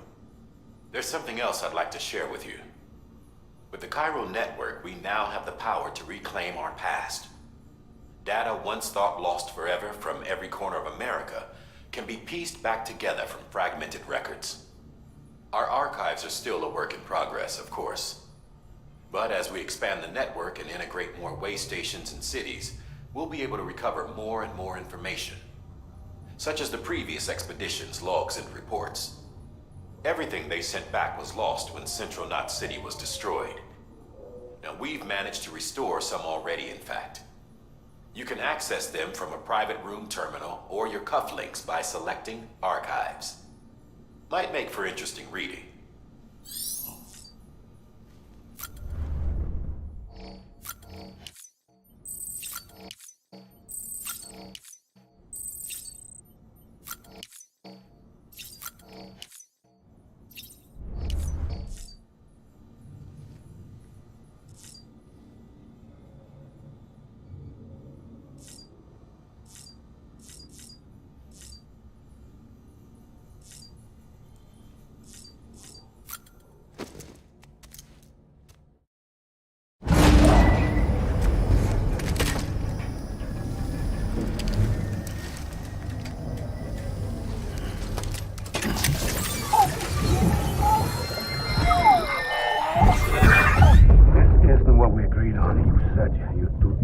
There's something else I'd like to share with you. With the Chiral network, we now have the power to reclaim our past. Data once thought lost forever from every corner of America can be pieced back together from fragmented records. Our archives are still a work in progress, of course. But as we expand the network and integrate more way stations and cities, we'll be able to recover more and more information, such as the previous expeditions' logs and reports. Everything they sent back was lost when Central Knot City was destroyed. Now we've managed to restore some already, in fact. You can access them from a private room terminal or your cufflinks by selecting Archives. Might make for interesting reading.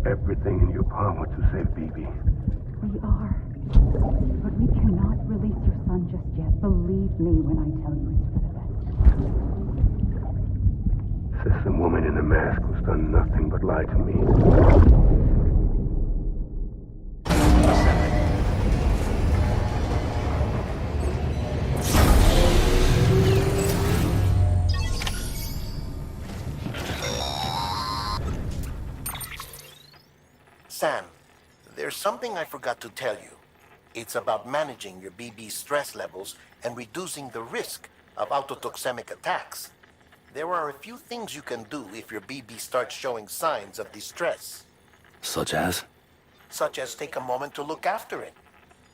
Everything in your power to save BB. We are. But we cannot release your son just yet. Believe me when I tell you it's for the best. Says some woman in a mask who's done nothing but lie to me. Sam, there's something I forgot to tell you. It's about managing your BB stress levels and reducing the risk of autotoxemic attacks. There are a few things you can do if your BB starts showing signs of distress. Such as? Such as take a moment to look after it.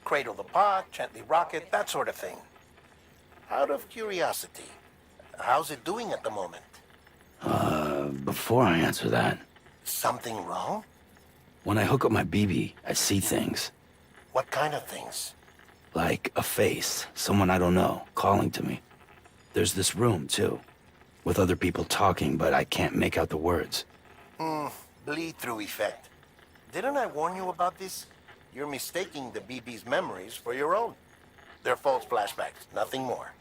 Cradle the pot, gently rock it, that sort of thing. Out of curiosity, how's it doing at the moment? Before I answer that... Something wrong? When I hook up my BB, I see things. What kind of things? Like a face, someone I don't know, calling to me. There's this room, too, with other people talking, but I can't make out the words. Bleed-through effect. Didn't I warn you about this? You're mistaking the BB's memories for your own. They're false flashbacks, nothing more.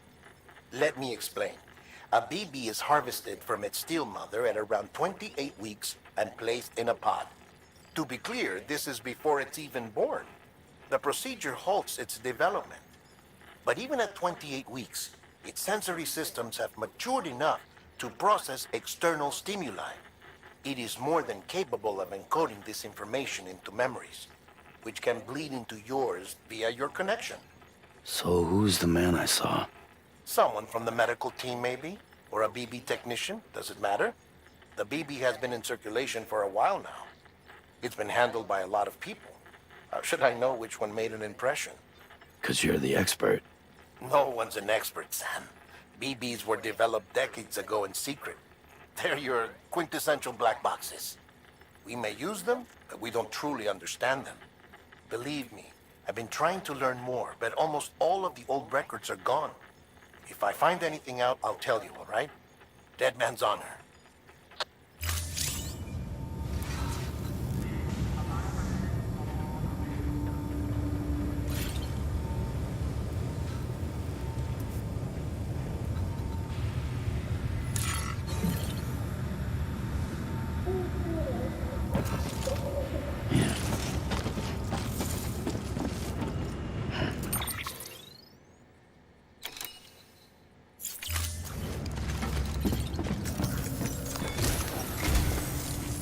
Let me explain. A BB is harvested from its steel mother at around 28 weeks and placed in a pod. To be clear, this is before it's even born. The procedure halts its development. But even at 28 weeks, its sensory systems have matured enough to process external stimuli. It is more than capable of encoding this information into memories, which can bleed into yours via your connection. So who's the man I saw? Someone from the medical team, maybe? Or a BB technician? Does it matter? The BB has been in circulation for a while now. It's been handled by a lot of people. How should I know which one made an impression? 'Cause you're the expert. No one's an expert, Sam. BBs were developed decades ago in secret. They're your quintessential black boxes. We may use them, but we don't truly understand them. Believe me, I've been trying to learn more, but almost all of the old records are gone. If I find anything out, I'll tell you, all right? Dead man's honor.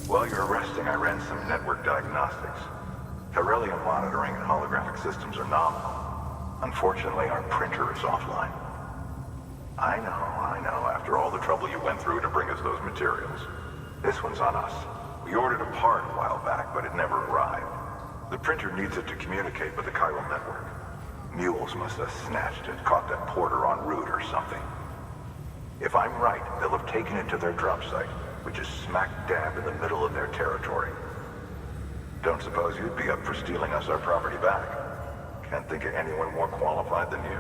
While you're resting, I ran some network diagnostics. Tyrell Chiralium monitoring and holographic systems are nominal. Unfortunately, our printer is offline. I know, after all the trouble you went through to bring us those materials. This one's on us. We ordered a part a while back, but it never arrived. The printer needs it to communicate with the chiral network. Mules must have snatched it, caught that porter en route or something. If I'm right, they'll have taken it to their drop site, which is smack dab in the middle of their territory. Don't suppose you'd be up for stealing us our property back? Can't think of anyone more qualified than you.